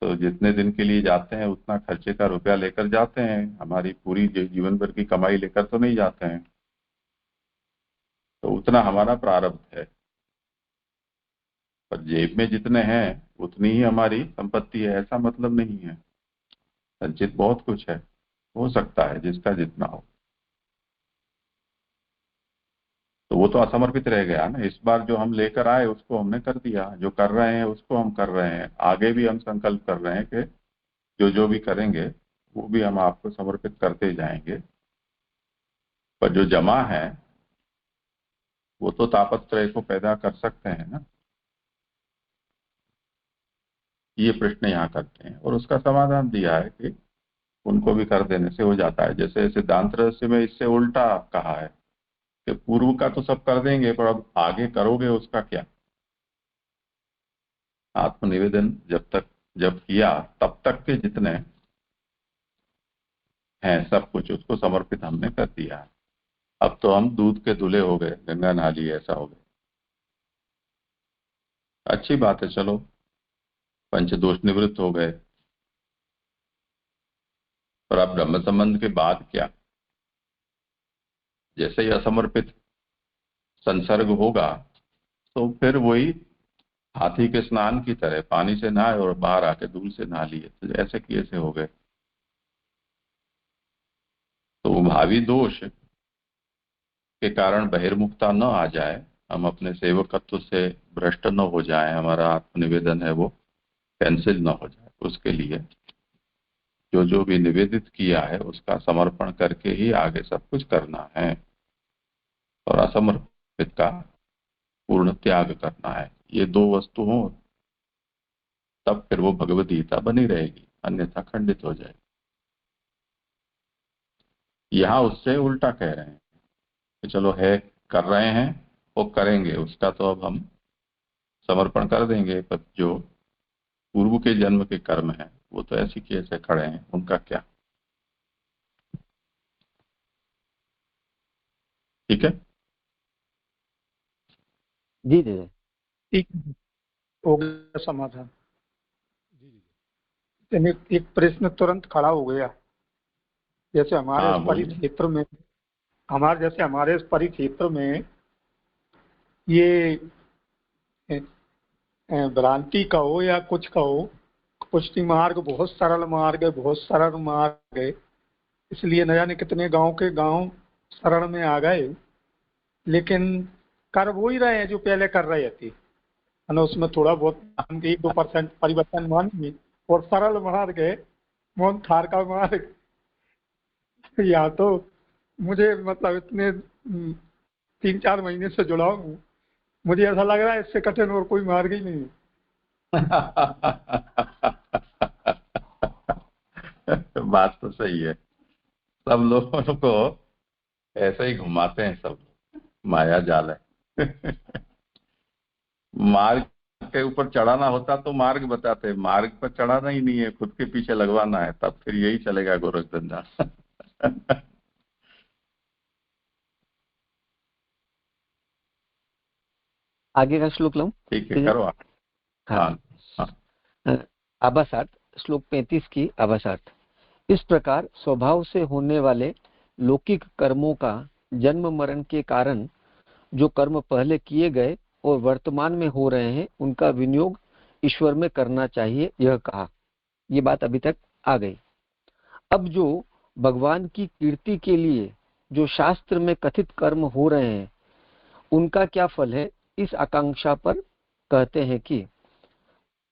तो जितने दिन के लिए जाते हैं उतना खर्चे का रुपया लेकर जाते हैं, हमारी पूरी जीवन भर की कमाई लेकर तो नहीं जाते हैं। तो उतना हमारा प्रारब्ध है, पर जेब में जितने हैं उतनी ही हमारी संपत्ति है, ऐसा मतलब नहीं है। संचित बहुत कुछ है, हो सकता है जिसका जितना हो। तो वो तो असमर्पित रह गया ना। इस बार जो हम लेकर आए उसको हमने कर दिया, जो कर रहे हैं उसको हम कर रहे हैं, आगे भी हम संकल्प कर रहे हैं कि जो भी करेंगे वो भी हम आपको समर्पित करते जाएंगे। पर जो जमा है वो तो तापत्रय को पैदा कर सकते हैं ना। ये प्रश्न यहाँ करते हैं और उसका समाधान दिया है कि उनको भी कर देने से हो जाता है। जैसे सिद्धांत रहस्य में इससे उल्टा कहा है कि पूर्व का तो सब कर देंगे, पर अब आगे करोगे उसका क्या। आत्मनिवेदन जब किया तब तक के जितने हैं सब कुछ उसको समर्पित हमने कर दिया है। अब तो हम दूध के दूल्हे हो गए, गंगा नहा ली, ऐसा हो गया। अच्छी बात है, चलो पंचदोष निवृत्त हो गए। पर अब ब्रह्म संबंध के बाद क्या? जैसे ही असमर्पित संसर्ग होगा तो फिर वही हाथी के स्नान की तरह पानी से नहाए और बाहर आके धूल से नहा लिए, तो ऐसे कैसे हो गए? तो भावी दोष के कारण बहिर्मुखता न आ जाए, हम अपने सेवकत्व से भ्रष्ट न हो जाए, हमारा आत्मनिवेदन है वो कैंसिल न हो जाए, उसके लिए जो जो भी निवेदित किया है उसका समर्पण करके ही आगे सब कुछ करना है और असमर्पित का पूर्ण त्याग करना है। ये दो वस्तु हो तब फिर वो भगवद गीता बनी रहेगी, अन्यथा खंडित हो जाएगी। यहाँ उससे उल्टा कह रहे हैं कि चलो है, कर रहे हैं, वो करेंगे, उसका तो अब हम समर्पण कर देंगे, पर जो पूर्व के जन्म के कर्म हैं वो तो ऐसे के ऐसे खड़े हैं, उनका क्या? ठीक है
जी जी
ठीक हो गया समाधान। एक प्रश्न तुरंत खड़ा हो गया, जैसे हमारे परिक्षेत्र में हमारे परिक्षेत्र में ये भ्रांति कहो या कुछ कहो, पुष्टि मार्ग बहुत सरल मार्ग है, बहुत सरल मार्ग है, इसलिए न जाने कितने गांव के गांव शरण में आ गए, लेकिन कर वो ही रहे हैं जो पहले कर रहे थे, उसमें थोड़ा बहुत 1-2% परिवर्तन मानेंगे और सरल मार्ग है मोहन थार का मार्ग। या तो मुझे मतलब इतने 3-4 महीने से जुड़ा हूँ, मुझे ऐसा लग रहा है इससे कठिन और कोई मार्ग ही नहीं है।
बात तो सही है, सब लोगों को ऐसे ही घुमाते हैं, सब माया जाल है। मार्ग के ऊपर चढ़ाना होता तो मार्ग बताते, मार्ग पर चढ़ाना ही नहीं है, खुद के पीछे लगवाना है, तब फिर यही चलेगा गोरख धंधा।
आगे का श्लोक लो।
ठीक है, करो आप।
हाँ। आभासार्थ, श्लोक 35 की आभासार्थ। इस प्रकार स्वभाव से होने वाले लौकिक कर्मों का जन्म मरण के कारण जो कर्म पहले किए गए और वर्तमान में हो रहे हैं उनका विनियोग ईश्वर में करना चाहिए, यह कहा। ये बात अभी तक आ गई। अब जो भगवान की कीर्ति के लिए जो शास्त्र में कथित कर्म हो रहे हैं उनका क्या फल है, इस आकांक्षा पर कहते हैं कि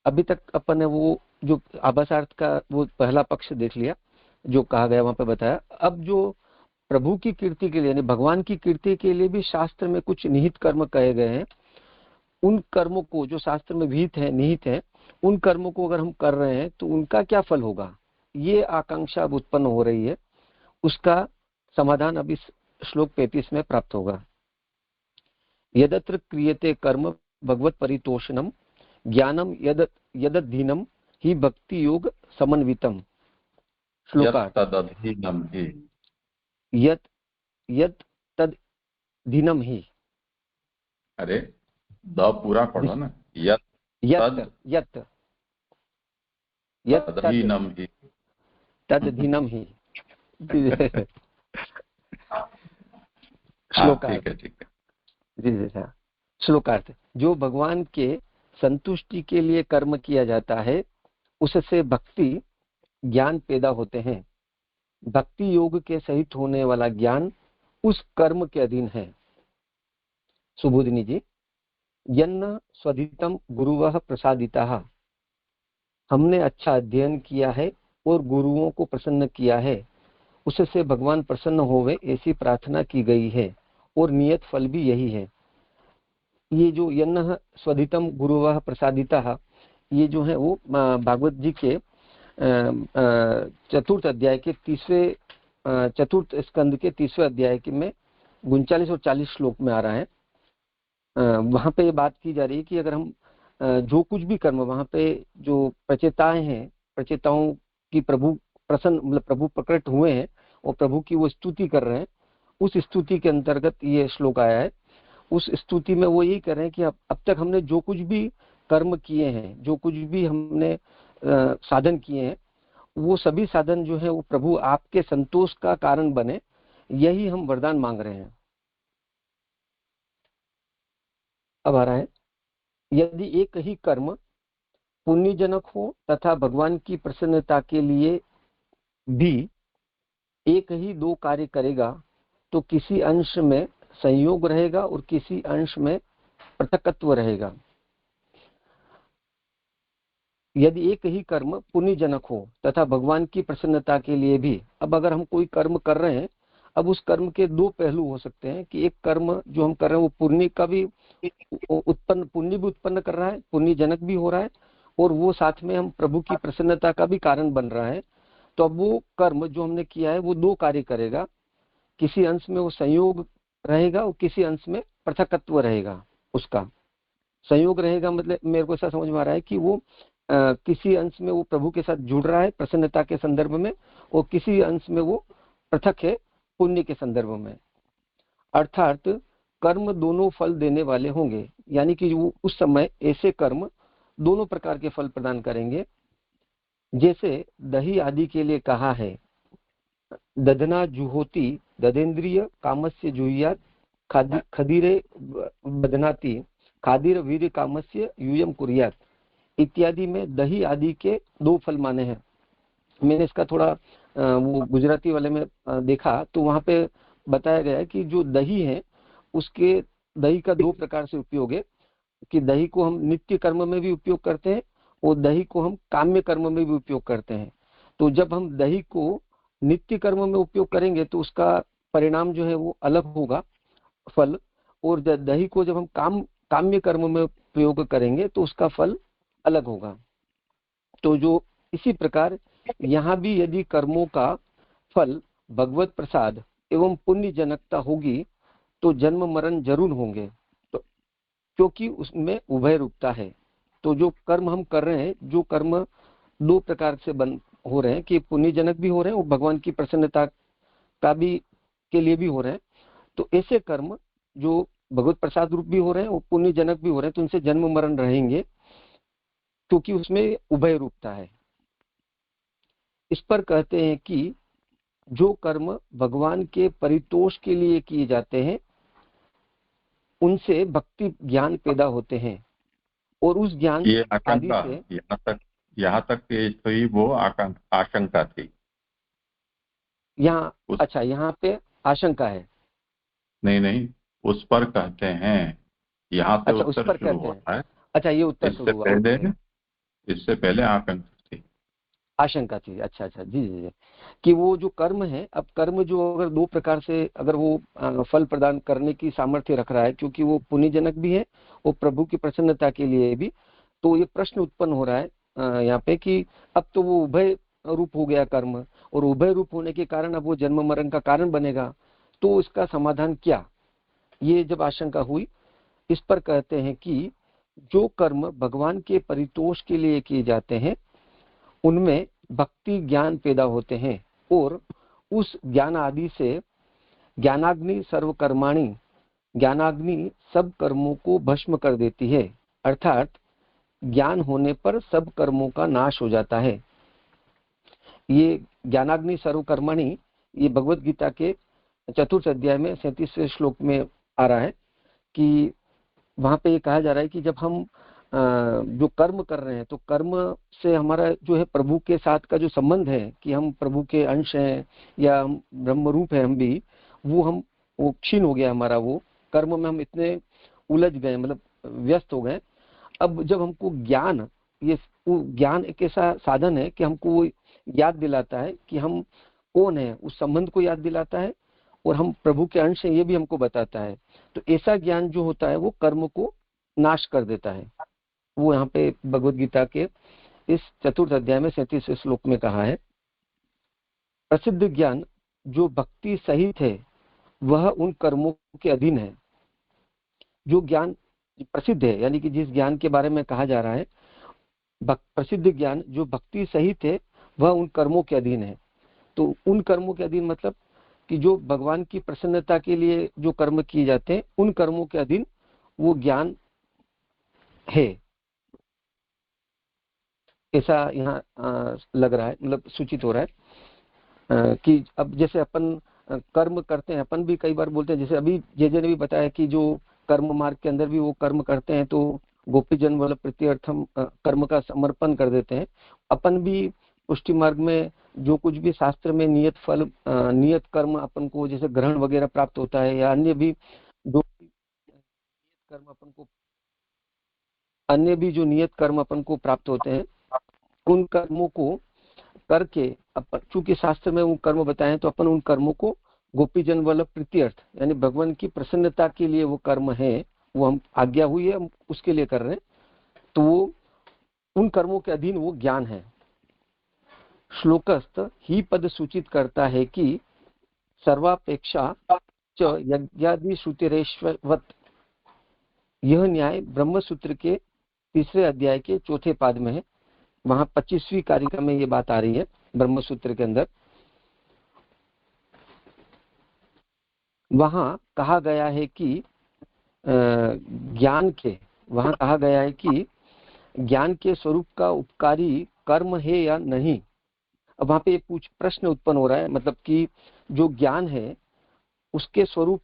अभी तक अपन ने वो जो आभासार्थ का वो पहला पक्ष देख लिया, जो कहा गया वहां पे बताया। अब जो प्रभु की कीर्ति के लिए यानी भगवान की कीर्ति के लिए भी शास्त्र में कुछ निहित कर्म कहे गए हैं, उन कर्मों को जो शास्त्र में निहित है उन कर्मों को अगर हम कर रहे हैं तो उनका क्या फल होगा, ये आकांक्षा अब उत्पन्न हो रही है। उसका समाधान अब इस श्लोक 35 में प्राप्त होगा। यदत्र क्रियते कर्म भगवत परितोषणम ज्ञानम यदधीनम ही भक्ति योग समन्वितम। श्लोकार्थ यत तद धीनम ही।
अरे द पूरा पढ़ो ना, यत तदधीनम ही,
तदधीनम ही।
श्लोकार्थ। ठीक है
जी। श्लोकार्थ, जो भगवान के संतुष्टि के लिए कर्म किया जाता है उससे भक्ति ज्ञान पैदा होते हैं। भक्ति योग के सहित होने वाला ज्ञान उस कर्म के अधीन है। सुबोधिनी जी, यन्न स्वधितम गुरुवः प्रसादितः, हमने अच्छा अध्ययन किया है और गुरुओं को प्रसन्न किया है, उससे भगवान प्रसन्न होवे ऐसी प्रार्थना की गई है और नियत फल भी यही है। ये जो यन्न स्वधितम गुरुवः प्रसादितः, ये जो है वो भागवत जी के चतुर्थ अध्याय के चतुर्थ स्कंद के 30वें अध्याय में 39 और 40 श्लोक में आ रहा है। वहां पे ये बात की जा रही है कि अगर हम जो कुछ भी कर्म वहां पे जो प्रचेताएं हैं, प्रचेताओं की प्रभु प्रसन्न मतलब प्रभु प्रकट हुए हैं और प्रभु की वो स्तुति कर रहे हैं, उस स्तुति के अंतर्गत ये श्लोक आया है। उस स्तुति में वो यही कर रहे हैं कि अब तक हमने जो कुछ भी कर्म किए हैं, जो कुछ भी हमने साधन किए हैं, वो सभी साधन जो है वो प्रभु आपके संतोष का कारण बने, यही हम वरदान मांग रहे हैं। अब आ रहा है, यदि एक ही कर्म पुण्यजनक हो तथा भगवान की प्रसन्नता के लिए भी एक ही दो कार्य करेगा तो किसी अंश में संयोग रहेगा और किसी अंश में पृथकत्व रहेगा। यदि एक ही कर्म पुण्यजनक हो तथा भगवान की प्रसन्नता के लिए भी, अब अगर हम कोई कर्म कर रहे हैं, अब उस कर्म के दो पहलू हो सकते हैं कि एक कर्म जो हम कर रहे हैं वो पुण्य का भी पुण्य भी उत्पन्न कर रहा है, पुण्यजनक भी हो रहा है, और वो साथ में हम प्रभु की प्रसन्नता का भी कारण बन रहा है। तो अब वो कर्म जो हमने किया है वो दो कार्य करेगा, किसी अंश में वो संयोग रहेगा और किसी अंश में पृथकत्व रहेगा। उसका संयोग रहेगा मतलब मेरे को ऐसा समझ में आ रहा है कि वो किसी अंश में वो प्रभु के साथ जुड़ रहा है प्रसन्नता के संदर्भ में, और किसी अंश में वो पृथक है पुण्य के संदर्भ में। अर्थात कर्म दोनों फल देने वाले होंगे, यानी कि वो उस समय ऐसे कर्म दोनों प्रकार के फल प्रदान करेंगे। जैसे दही आदि के लिए कहा है, दधना जुहोति दधेन्द्रिय कामस्य जुह्यात खदीरे बदनाति खादीर वीर कामस्य यूयम कुर्यात इत्यादि में दही आदि के दो फल माने हैं। मैंने इसका थोड़ा वो गुजराती वाले में देखा तो वहां पे बताया गया है कि जो दही है उसके दही का दो प्रकार से उपयोग है, कि दही को हम नित्य कर्म में भी उपयोग करते हैं और दही को हम काम्य कर्म में भी उपयोग करते हैं। तो जब हम दही को नित्य कर्म में उपयोग करेंगे तो उसका परिणाम जो है वो अलग होगा फल, और दही को जब हम काम्य कर्म में प्रयोग करेंगे तो उसका फल अलग होगा। तो जो इसी प्रकार यहाँ भी यदि कर्मों का फल भगवत प्रसाद एवं पुण्य जनकता होगी तो जन्म मरण जरूर होंगे, तो क्योंकि उसमें उभय रूपता है। तो जो कर्म हम कर रहे हैं, जो कर्म दो प्रकार से हो रहे हैं कि पुण्य जनक भी हो रहे हैं और भगवान की प्रसन्नता का भी के लिए भी हो रहे हैं, तो ऐसे कर्म जो भगवत प्रसाद रूप भी हो रहे हैं और पुण्य जनक भी हो रहे हैं तो उनसे जन्म मरण रहेंगे, क्योंकि उसमें उभय रूपता है। इस पर कहते हैं कि जो कर्म भगवान के परितोष के लिए किए जाते हैं उनसे भक्ति ज्ञान पैदा होते हैं, और उस ज्ञान
ये
आदि
आशंका
से
यहाँ तक थी वो आशंका थी
यहाँ। अच्छा, यहाँ पे आशंका है?
नहीं, उस पर कहते हैं, यहाँ से
अच्छा, उस
उत्तर
पर
शुरू
कहते
होता है।
अच्छा, ये उत्तर शुरू हुआ।
इससे पहले
आशंका थी। अच्छा, जी जी जी, कि वो जो कर्म है, अब कर्म जो अगर दो प्रकार से अगर वो फल प्रदान करने की सामर्थ्य रख रहा है, क्योंकि वो पुण्यजनक भी है और प्रभु की प्रसन्नता के लिए भी, तो ये प्रश्न उत्पन्न हो रहा है यहाँ पे कि अब तो वो उभय रूप हो गया कर्म, और उभय रूप होने के कारण अब वो जन्म मरण का कारण बनेगा, तो इसका समाधान क्या? ये जब आशंका हुई, इस पर कहते हैं कि जो कर्म भगवान के परितोष के लिए किए जाते हैं उनमें भक्ति ज्ञान पैदा होते हैं, और उस ज्ञान आदि से ज्ञानाग्नि सर्वकर्माणि, ज्ञानाग्नि सब कर्मों को भस्म कर देती है, अर्थात ज्ञान होने पर सब कर्मों का नाश हो जाता है। ये ज्ञानाग्नि सर्वकर्माणि ये भगवत गीता के 4th अध्याय में 37वें श्लोक में आ रहा है कि वहां पे ये कहा जा रहा है कि जब हम जो कर्म कर रहे हैं तो कर्म से हमारा जो है प्रभु के साथ का जो संबंध है कि हम प्रभु के अंश हैं या हम ब्रह्म रूप है, हम भी वो क्षीण हो गया हमारा, वो कर्म में हम इतने उलझ गए, मतलब व्यस्त हो गए। अब जब हमको ज्ञान, ये ज्ञान एक ऐसा साधन है कि हमको वो याद दिलाता है कि हम कौन है, उस संबंध को याद दिलाता है, और हम प्रभु के अंश हैं ये भी हमको बताता है। तो ऐसा ज्ञान जो होता है वो कर्म को नाश कर देता है। वो यहाँ पे भगवत गीता के इस 4th अध्याय में 37वें श्लोक में कहा है, प्रसिद्ध ज्ञान जो भक्ति सहित है वह उन कर्मों के अधीन है। जो ज्ञान प्रसिद्ध है, यानी कि जिस ज्ञान के बारे में कहा जा रहा है, प्रसिद्ध ज्ञान जो भक्ति सहित है वह उन कर्मों के अधीन है। तो उन कर्मों के अधीन मतलब कि जो भगवान की प्रसन्नता के लिए जो कर्म किए जाते हैं उन कर्मों के अधीन वो ज्ञान है। ऐसा यहाँ लग रहा है, मतलब सूचित हो रहा है कि अब जैसे अपन कर्म करते हैं, अपन भी कई बार बोलते हैं, जैसे अभी जे ने भी बताया कि जो कर्म मार्ग के अंदर भी वो कर्म करते हैं तो गोपीजन वाला प्रत्यर्थम कर्म का समर्पण कर देते हैं। अपन भी पुष्टि मार्ग में जो कुछ भी शास्त्र में नियत फल नियत कर्म अपन को जैसे ग्रहण वगैरह प्राप्त होता है, या अन्य भी जो कर्म अपन को अन्य भी जो नियत कर्म अपन को प्राप्त होते हैं, उन कर्मों को करके अपन, चूंकि शास्त्र में वो कर्म बताए तो अपन उन कर्मों को गोपीजन वाला प्रीत्यर्थ यानी भगवान की प्रसन्नता के लिए वो कर्म है, वो हम आज्ञा हुई है हम उसके लिए कर रहे हैं, तो वो उन कर्मों के अधीन वो ज्ञान है। श्लोकस्थ ही पद सूचित करता है कि सर्वापेक्षा च यज्ञादि श्रुतिरेश्ववत, यह न्याय ब्रह्म सूत्र के 3 अध्याय के 4 पाद में है। वहां 25वीं कारिका में ये बात आ रही है ब्रह्म सूत्र के अंदर। वहां कहा गया है कि ज्ञान के स्वरूप का उपकारी कर्म है या नहीं। अब वहां पे प्रश्न उत्पन्न हो रहा है, मतलब कि जो ज्ञान है उसके स्वरूप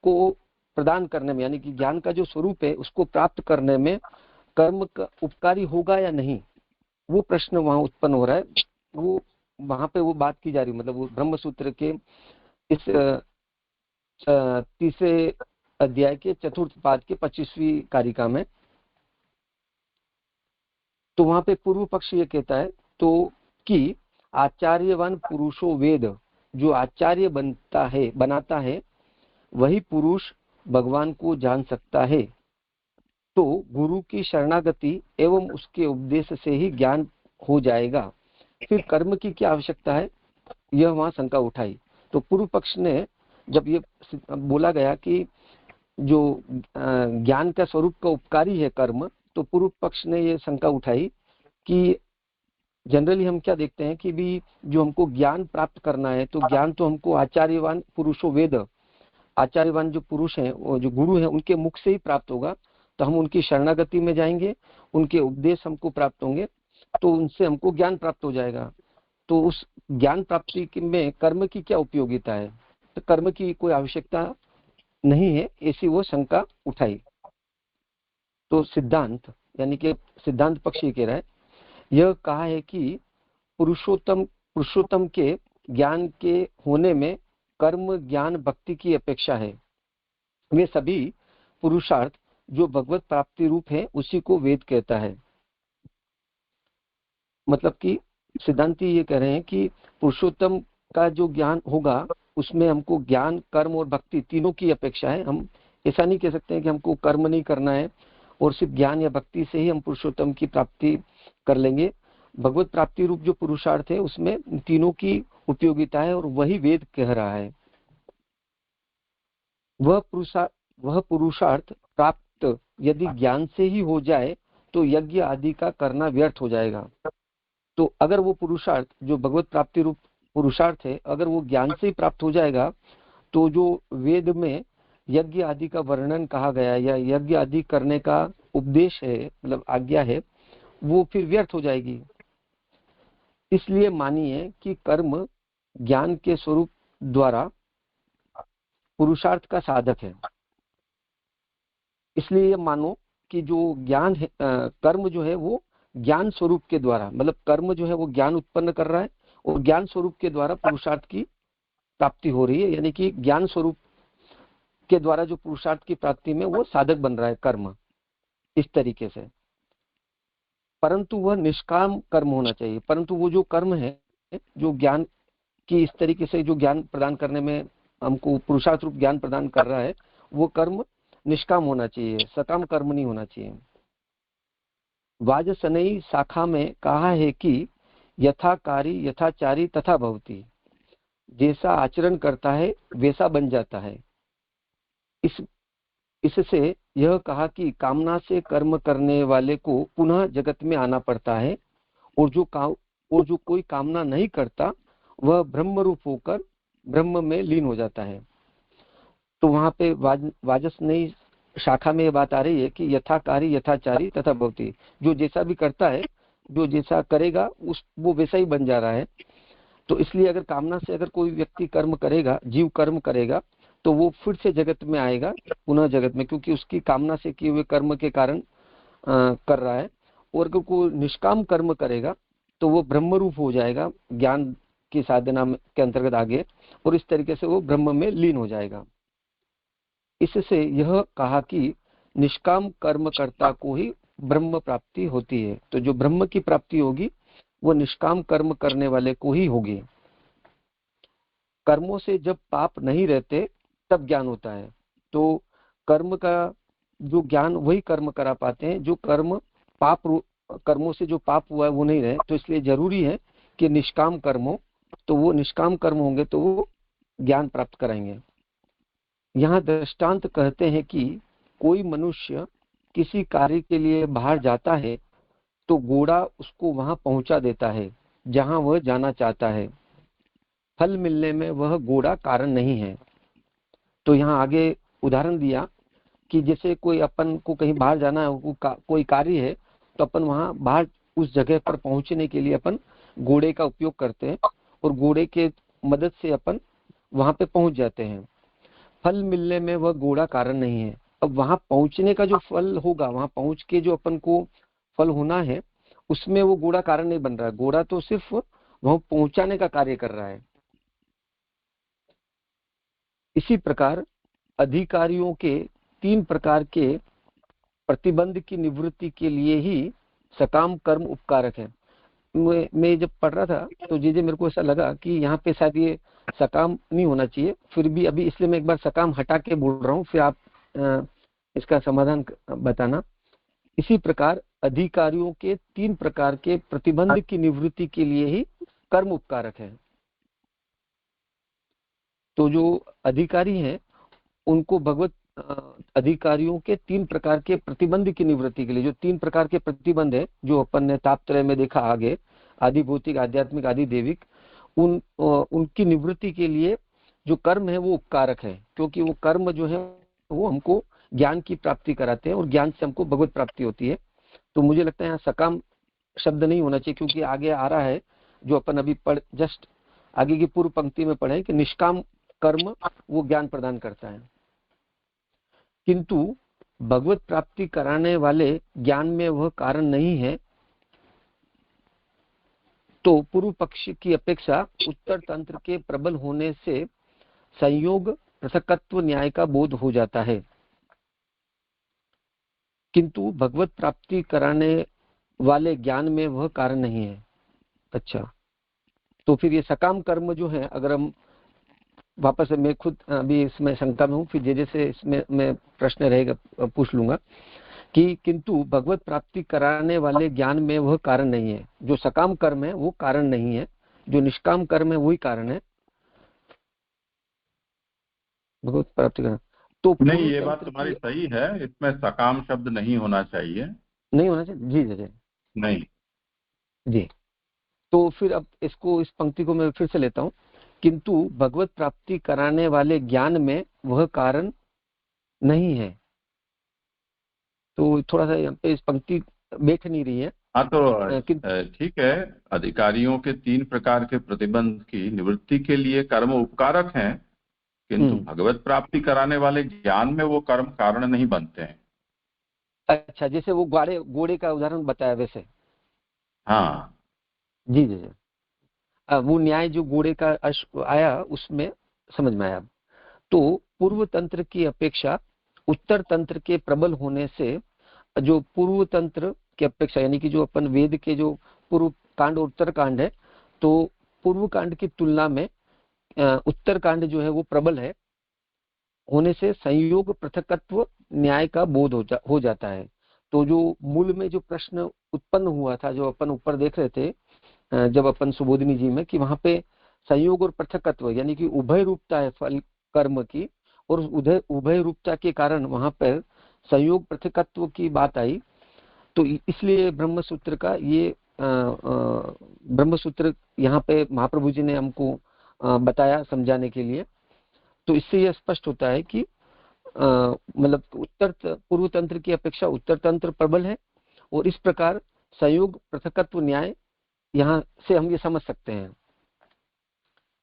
को प्रदान करने में, यानी कि ज्ञान का जो स्वरूप है उसको प्राप्त करने में कर्म का उपकारी होगा या नहीं, वो प्रश्न वहां उत्पन्न हो रहा है। वो वहां पे वो बात की जा रही है, मतलब वो ब्रह्म सूत्र के इस 3 अध्याय के 4 पाद के 25वीं कारिका में। तो वहां पे पूर्व पक्ष ये कहता है तो कि आचार्यवान पुरुषो वेद, जो आचार्य बनाता है वही पुरुष भगवान को जान सकता है। तो गुरु की शरणागति एवं उसके उपदेश से ही ज्ञान हो जाएगा, फिर कर्म की क्या आवश्यकता है, यह वहां शंका उठाई। तो पूर्व पक्ष ने जब ये बोला गया कि जो ज्ञान का स्वरूप का उपकारी है कर्म, तो पूर्व पक्ष ने ये शंका उठाई कि जनरली हम क्या देखते हैं कि भी जो हमको ज्ञान प्राप्त करना है तो ज्ञान तो हमको आचार्यवान पुरुषो वेद, आचार्यवान जो पुरुष हैं वो जो गुरु हैं उनके मुख से ही प्राप्त होगा। तो हम उनकी शरणागति में जाएंगे, उनके उपदेश हमको प्राप्त होंगे, तो उनसे हमको ज्ञान प्राप्त हो जाएगा। तो उस ज्ञान प्राप्ति में कर्म की क्या उपयोगिता है, तो कर्म की कोई आवश्यकता नहीं है, ऐसी वो शंका उठाई। तो सिद्धांत यानी कि सिद्धांत पक्ष ये कह रहा है, यह कहा है कि पुरुषोत्तम के ज्ञान के होने में कर्म ज्ञान भक्ति की अपेक्षा है। वे सभी पुरुषार्थ जो भगवत प्राप्ति रूप है उसी को वेद कहता है। मतलब कि सिद्धांती ये कह रहे हैं कि पुरुषोत्तम का जो ज्ञान होगा उसमें हमको ज्ञान कर्म और भक्ति तीनों की अपेक्षा है। हम ऐसा नहीं कह सकते हैं कि हमको कर्म नहीं करना है और सिर्फ ज्ञान या भक्ति से ही हम पुरुषोत्तम की प्राप्ति कर लेंगे। भगवत प्राप्ति रूप जो पुरुषार्थ है उसमें तीनों की उपयोगिता है और वही वेद कह रहा है। वह पुरुषार्थ प्राप्त यदि ज्ञान से ही हो जाए तो यज्ञ आदि का करना व्यर्थ हो जाएगा। तो अगर वो पुरुषार्थ जो भगवत प्राप्ति रूप पुरुषार्थ है अगर वो ज्ञान से ही प्राप्त हो जाएगा तो जो वेद में यज्ञ आदि का वर्णन कहा गया या यज्ञ आदि करने का उपदेश है, मतलब आज्ञा है, वो फिर व्यर्थ हो जाएगी। इसलिए मानिए कि कर्म ज्ञान के स्वरूप द्वारा पुरुषार्थ का साधक है। इसलिए मानो कि जो ज्ञान है कर्म जो है वो ज्ञान स्वरूप के द्वारा, मतलब कर्म जो है वो ज्ञान उत्पन्न कर रहा है और ज्ञान स्वरूप के द्वारा पुरुषार्थ की प्राप्ति हो रही है, यानी कि ज्ञान स्वरूप के द्वारा जो पुरुषार्थ की प्राप्ति में वो साधक बन रहा है कर्म इस तरीके से। परंतु वह निष्काम कर्म होना चाहिए। परंतु वो जो कर्म है जो ज्ञान की इस तरीके से जो ज्ञान प्रदान करने में हमको पुरुषार्थ रूप ज्ञान प्रदान कर रहा है वो कर्म निष्काम होना चाहिए, सकाम कर्म नहीं होना चाहिए। वाजसनेयी शाखा में कहा है कि यथाकारी यथाचारी तथा भवति, जैसा आचरण करता है वैसा बन जाता है। इससे यह कहा कि कामना से कर्म करने वाले को पुनः जगत में आना पड़ता है और जो कोई कामना नहीं करता वह ब्रह्म रूप होकर ब्रह्म में लीन हो जाता है। तो वहां पे वाजसनेयी शाखा में ये बात आ रही है कि यथाकारी यथाचारी तथा भवति, जो जैसा भी करता है जो जैसा करेगा वो वैसा ही बन जा रहा है। तो इसलिए अगर कामना से अगर कोई व्यक्ति कर्म करेगा, जीव कर्म करेगा, तो वो फिर से जगत में आएगा, पुनः जगत में, क्योंकि उसकी कामना से किए हुए कर्म के कारण कर रहा है। और अगर कोई निष्काम कर्म करेगा तो वो ब्रह्म रूप हो जाएगा ज्ञान की साधना के अंतर्गत आगे, और इस तरीके से वो ब्रह्म में लीन हो जाएगा। इससे यह कहा कि निष्काम कर्मकर्ता को ही ब्रह्म प्राप्ति होती है। तो जो ब्रह्म की प्राप्ति होगी वो निष्काम कर्म करने वाले को ही होगी। कर्मों से जब पाप नहीं रहते तब ज्ञान होता है। तो कर्म का जो ज्ञान वही कर्म करा पाते हैं जो कर्मों से जो पाप हुआ है वो नहीं रहे। तो इसलिए जरूरी है कि निष्काम कर्म हो, तो वो निष्काम कर्म होंगे तो वो ज्ञान प्राप्त कराएंगे। यहाँ दृष्टांत कहते हैं कि कोई मनुष्य किसी कार्य के लिए बाहर जाता है तो घोड़ा उसको वहां पहुंचा देता है जहां वह जाना चाहता है। फल मिलने में वह घोड़ा कारण नहीं है। तो यहाँ आगे उदाहरण दिया कि जैसे कोई अपन को कहीं बाहर जाना है, कोई कार्य है, तो अपन वहां बाहर उस जगह पर पहुंचने के लिए अपन घोड़े का उपयोग करते हैं और घोड़े के मदद से अपन वहां पे पहुंच जाते हैं। फल मिलने में वह घोड़ा कारण नहीं है। अब वहां पहुंचने का जो फल होगा, वहां पहुंच के जो अपन को फल होना है, उसमें वो घोड़ा कारण नहीं बन रहा है। घोड़ा तो सिर्फ वहां पहुंचाने का कार्य कर रहा है। इसी प्रकार अधिकारियों के 3 प्रकार के प्रतिबंध की निवृत्ति के लिए ही सकाम कर्म उपकारक है। मैं जब पढ़ रहा था तो मेरे को ऐसा लगा कि यहाँ पे शायद ये सकाम नहीं होना चाहिए, फिर भी अभी इसलिए मैं एक बार सकाम हटा के बोल रहा हूँ, फिर आप इसका समाधान बताना। इसी प्रकार अधिकारियों के 3 प्रकार के प्रतिबंध की निवृत्ति के लिए ही कर्म उपकारक है। तो जो अधिकारी हैं उनको भगवत अधिकारियों के 3 प्रकार के प्रतिबंध की निवृत्ति के लिए, जो 3 प्रकार के प्रतिबंध है जो अपन ने तापत्रय में देखा आगे, आदि भौतिक, आध्यात्मिक, आदि देविक, उनकी निवृत्ति के लिए जो कर्म है वो उपकारक है। क्योंकि वो कर्म जो है वो हमको ज्ञान की प्राप्ति कराते हैं और ज्ञान से हमको भगवत प्राप्ति होती है। तो मुझे लगता है यहाँ सकाम शब्द नहीं होना चाहिए, क्योंकि आगे आ रहा है जो अपन अभी जस्ट आगे की पूर्व पंक्ति में पढ़े कि निष्काम कर्म वो ज्ञान प्रदान करता है। किंतु भगवत प्राप्ति कराने वाले ज्ञान में वह कारण नहीं है, तो पूर्व पक्ष की अपेक्षा उत्तर तंत्र के प्रबल होने से संयोग पृथकत्व न्याय का बोध हो जाता है, किंतु भगवत प्राप्ति कराने वाले ज्ञान में वह कारण नहीं है। अच्छा, तो फिर ये सकाम कर्म जो है, अगर हम वापस मैं खुद अभी इसमें शंका में हूँ, फिर जैसे इसमें मैं प्रश्न रहेगा पूछ लूंगा कि किंतु भगवत प्राप्ति कराने वाले ज्ञान में वह कारण नहीं है। जो सकाम कर्म है वो कारण नहीं है, जो निष्काम कर्म है वही कारण है भगवत प्राप्ति करना। तो
नहीं, ये बात तुम्हारी सही है, इसमें सकाम शब्द नहीं होना चाहिए।
नहीं होना चाहिए, जी जी
नहीं
जी। तो फिर अब इसको, इस पंक्ति को मैं फिर से लेता हूँ, किंतु भगवत प्राप्ति कराने वाले ज्ञान में वह कारण नहीं है। तो थोड़ा सा यहाँ पे इस पंक्ति बैठ नहीं रही है।
हाँ, तो ठीक है, अधिकारियों के 3 प्रकार के प्रतिबंध की निवृत्ति के लिए कर्म उपकारक हैं, किंतु भगवत प्राप्ति कराने वाले ज्ञान में वो कर्म कारण नहीं बनते हैं।
अच्छा, जैसे वो घोड़े का उदाहरण बताया वैसे।
हाँ
जी जी जी, वो न्याय जो घोड़े का आया उसमें समझ में आया। तो पूर्व तंत्र की अपेक्षा उत्तर तंत्र के प्रबल होने से, जो पूर्व तंत्र की अपेक्षा यानी कि जो अपन वेद के जो पूर्व कांड और उत्तर कांड है, तो पूर्व कांड की तुलना में उत्तर कांड जो है वो प्रबल है होने से संयोग पृथकत्व न्याय का बोध हो जाता है। तो जो मूल में जो प्रश्न उत्पन्न हुआ था, जो अपन ऊपर देख रहे थे जब अपन सुबोधिनी जी में, कि वहां पे संयोग और पृथकत्व यानी कि उभय रूपता है फल कर्म की, और उभय रूपता के कारण वहां पर संयोग पृथकत्व की बात आई। तो इसलिए ब्रह्मसूत्र का ये ब्रह्मसूत्र यहाँ पे महाप्रभु जी ने हमको बताया समझाने के लिए। तो इससे यह स्पष्ट होता है कि मतलब पूर्व तंत्र की अपेक्षा उत्तर तंत्र प्रबल है, और इस प्रकार संयोग पृथकत्व न्याय यहाँ से हम ये समझ सकते हैं,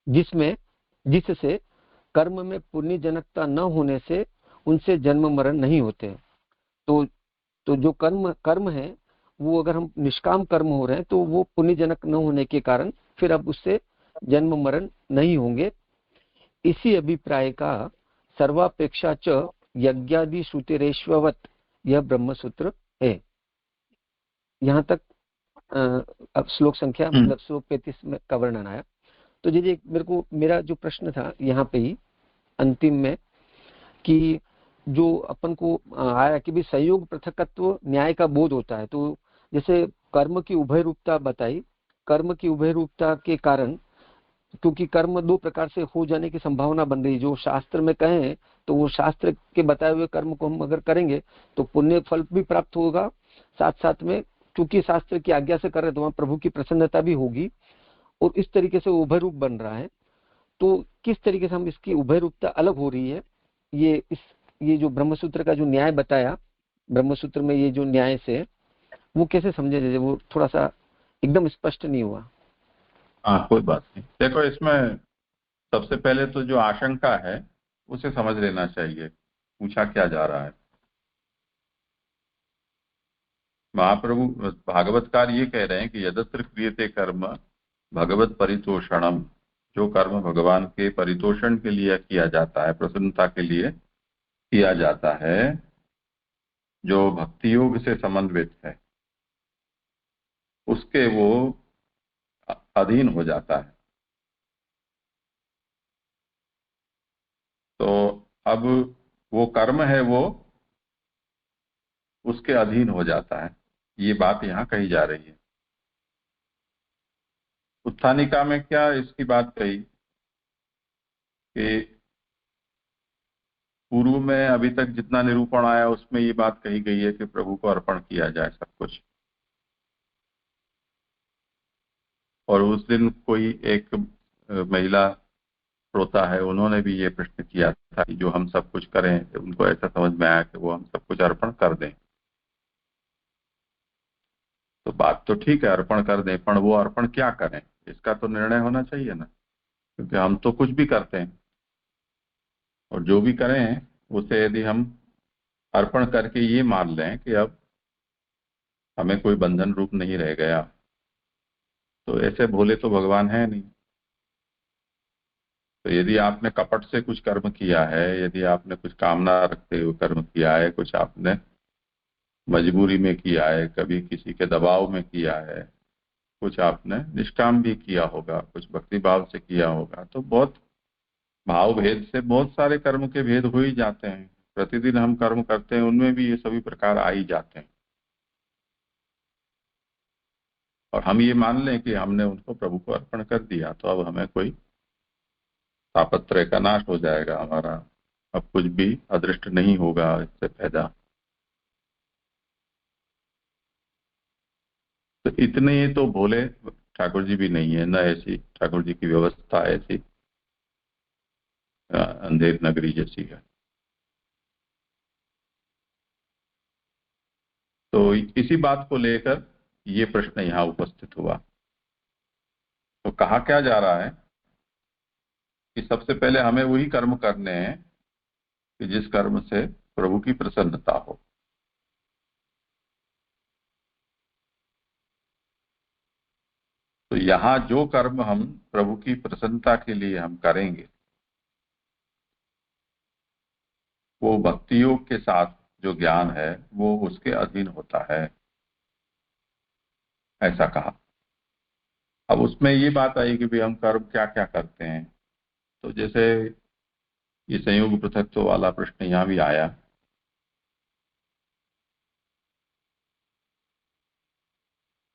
जिससे कर्म में पुण्य जनकता न होने से उनसे जन्म मरण नहीं होते। तो जो कर्म है वो अगर हम निष्काम कर्म हो रहे हैं तो वो पुण्य जनक न होने के कारण फिर अब उससे जन्म मरण नहीं होंगे। इसी अभिप्राय का सर्वापेक्षा च यज्ञादि श्रुतिरेश्ववत यह ब्रह्मसूत्र है। यहाँ तक अब श्लोक संख्या मतलब श्लोक 35 में का वर्णन आया। तो जी मेरा जो प्रश्न था यहाँ पे ही अंतिम में कि जो अपन को आया कि भी संयोग पृथकत्व न्याय का बोध होता है, तो जैसे कर्म की उभय रूपता बताई, कर्म की उभय रूपता के कारण क्योंकि कर्म दो प्रकार से हो जाने की संभावना बन रही, जो शास्त्र में कहें तो वो शास्त्र के बताए हुए कर्म को हम अगर करेंगे तो पुण्य फल भी प्राप्त होगा, साथ साथ में क्योंकि शास्त्र की आज्ञा से कर रहे तो वहां प्रभु की प्रसन्नता भी होगी, और इस तरीके से उभय रूप बन रहा है। तो किस तरीके से हम इसकी उभय रूपता अलग हो रही है, ये जो ब्रह्मसूत्र का जो न्याय बताया, ब्रह्मसूत्र में ये जो न्याय से वो कैसे समझे जाए, वो थोड़ा सा एकदम स्पष्ट नहीं हुआ।
हाँ, कोई बात नहीं। देखो, इसमें सबसे पहले तो जो आशंका है उसे समझ लेना चाहिए, पूछा क्या जा रहा है। महाप्रभु भागवतकार ये कह रहे हैं कि यदत्र क्रियते कर्म भगवत परितोषणम, जो कर्म भगवान के परितोषण के लिए किया जाता है, प्रसन्नता के लिए किया जाता है, जो भक्ति योग से समन्वित है, उसके वो अधीन हो जाता है। तो अब वो कर्म है वो उसके अधीन हो जाता है, ये बात यहाँ कही जा रही है। उत्थानिका में क्या इसकी बात कही कि पूर्व में अभी तक जितना निरूपण आया उसमें ये बात कही गई है कि प्रभु को अर्पण किया जाए सब कुछ। और उस दिन कोई एक महिला श्रोता है, उन्होंने भी ये प्रश्न किया था कि जो हम सब कुछ करें, उनको ऐसा समझ में आया कि वो हम सब कुछ अर्पण कर दें। तो बात तो ठीक है, अर्पण कर दें, पर वो अर्पण क्या करें इसका तो निर्णय होना चाहिए ना, क्योंकि हम तो कुछ भी करते हैं और जो भी करें उसे यदि हम अर्पण करके ये मान लें कि अब हमें कोई बंधन रूप नहीं रह गया, तो ऐसे भोले तो भगवान है नहीं। तो यदि आपने कपट से कुछ कर्म किया है, यदि आपने कुछ कामना रखते हुए कर्म किया है, कुछ आपने मजबूरी में किया है, कभी किसी के दबाव में किया है, कुछ आपने निष्काम भी किया होगा, कुछ भक्ति भाव से किया होगा, तो बहुत भाव भेद से बहुत सारे कर्म के भेद हो ही जाते हैं। प्रतिदिन हम कर्म करते हैं, उनमें भी ये सभी प्रकार आ ही जाते हैं। और हम ये मान लें कि हमने उनको प्रभु को अर्पण कर दिया, तो अब हमें कोई तापत्रय का नाश हो जाएगा हमारा, अब कुछ भी अदृष्ट नहीं होगा इससे पैदा। तो इतने तो भोले ठाकुर जी भी नहीं है, न ऐसी ठाकुर जी की व्यवस्था ऐसी अंधेर नगरी जैसी है। तो इसी बात को लेकर ये प्रश्न यहाँ उपस्थित हुआ। तो कहा क्या जा रहा है कि सबसे पहले हमें वही कर्म करने हैं कि जिस कर्म से प्रभु की प्रसन्नता हो। तो यहाँ जो कर्म हम प्रभु की प्रसन्नता के लिए हम करेंगे वो भक्ति योग के साथ जो ज्ञान है वो उसके अधीन होता है, ऐसा कहा। अब उसमें ये बात आई कि भाई हम कर्म क्या क्या करते हैं। तो जैसे ये संयोग पृथकत्व वाला प्रश्न यहाँ भी आया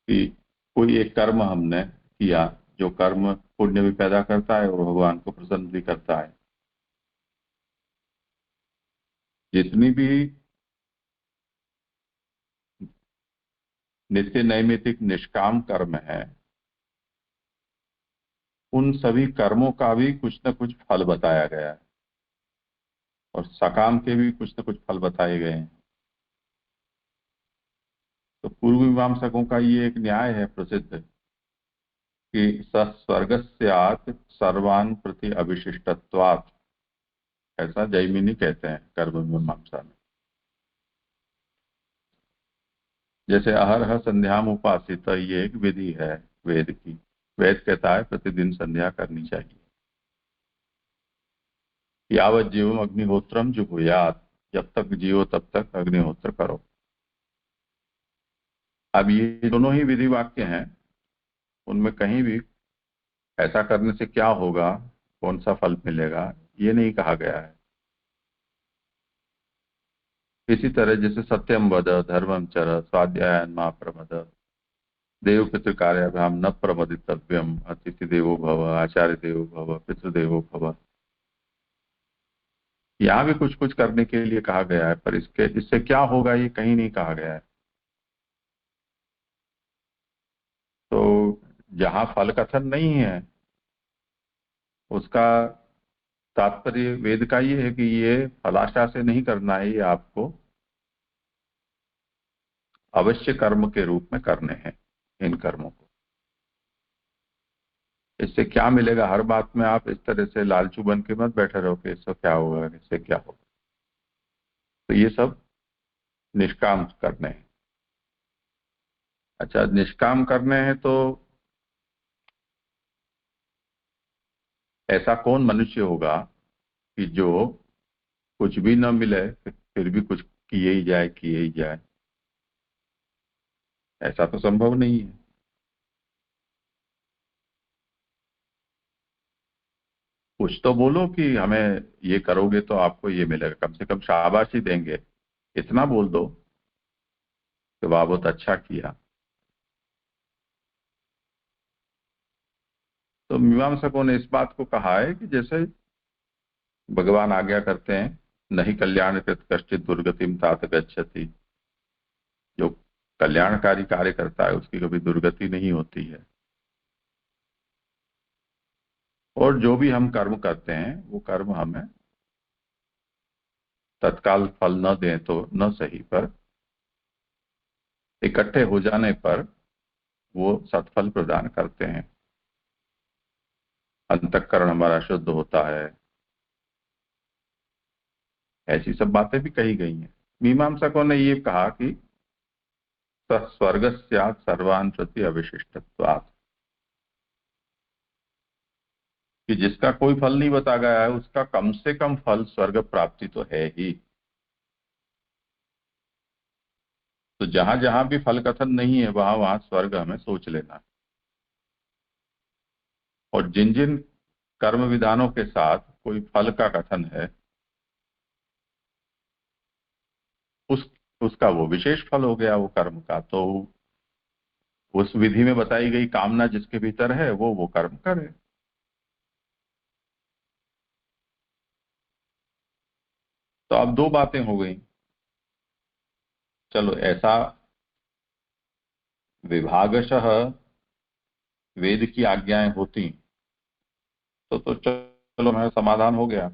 कि कोई एक कर्म हमने किया जो कर्म पुण्य भी पैदा करता है और भगवान को प्रसन्न भी करता है। जितनी भी नित्य नैमित्तिक निष्काम कर्म है उन सभी कर्मों का भी कुछ न कुछ फल बताया गया है और सकाम के भी कुछ न कुछ फल बताए गए हैं। तो पूर्व मीमांसकों का ये एक न्याय है प्रसिद्ध कि स स्वर्गस्यात् सर्वान् प्रति अविशिष्टत्वात्, ऐसा जैमिनी कहते हैं कर्म मीमांसा में। जैसे अहरह संध्याम उपासित, ये एक विधि है वेद की। वेद कहता है प्रतिदिन संध्या करनी चाहिए। यावत जीवम अग्निहोत्रम जुहुयात, जब तक जियो तब तक अग्निहोत्र करो। अब ये दोनों ही विधि वाक्य हैं, उनमें कहीं भी ऐसा करने से क्या होगा, कौन सा फल मिलेगा, ये नहीं कहा गया है। इसी तरह जैसे सत्यम वद, धर्मम चर, स्वाध्यायन मा प्रमद, देव पितृ कार्याभ्याम न प्रमदितव्यम, अतिथि देवो भव, आचार्य देवो भव, पितृदेवो भव। यहाँ भी कुछ कुछ करने के लिए कहा गया है, पर इससे क्या होगा ये कहीं नहीं कहा गया है। तो जहां फल कथन नहीं है उसका तात्पर्य वेद का ये है कि ये फलाशा से नहीं करना है, ये आपको अवश्य कर्म के रूप में करने हैं इन कर्मों को। इससे क्या मिलेगा, हर बात में आप इस तरह से लालचू बन के मत बैठे रहो कि इससे क्या होगा, इससे क्या होगा। तो ये सब निष्काम करने हैं। अच्छा, निष्काम करने हैं तो ऐसा कौन मनुष्य होगा कि जो कुछ भी न मिले फिर भी कुछ किए ही जाए। ऐसा तो संभव नहीं है। कुछ तो बोलो कि हमें ये करोगे तो आपको ये मिलेगा, कम से कम शाबाशी देंगे, इतना बोल दो कि वाह बहुत अच्छा किया। तो मीमांसकों ने इस बात को कहा है कि जैसे भगवान आज्ञा करते हैं, नहीं कल्याण कृत कश्चित दुर्गतिम तात गच्छति, जो कल्याणकारी कार्य करता है उसकी कभी दुर्गति नहीं होती है। और जो भी हम कर्म करते हैं वो कर्म हमें तत्काल फल न दें तो न सही, पर इकट्ठे हो जाने पर वो सत्फल प्रदान करते हैं। अंतःकरण हमारा शुद्ध होता है, ऐसी सब बातें भी कही गई हैं। मीमांसकों ने ये कहा कि स्वर्गस्यात् सर्वान् प्रति अविशिष्टत्वात्, कि जिसका कोई फल नहीं बता गया है उसका कम से कम फल स्वर्ग प्राप्ति तो है ही। तो जहां जहां भी फल कथन नहीं है वहां वहां स्वर्ग हमें सोच लेना है। और जिन जिन कर्म विधानों के साथ कोई फल का कथन है उसका वो विशेष फल हो गया वो कर्म का। तो उस विधि में बताई गई कामना जिसके भीतर है वो कर्म करे। तो अब दो बातें हो गई। चलो ऐसा विभागशः वेद की आज्ञाएं होती तो चलो मेरा समाधान हो गया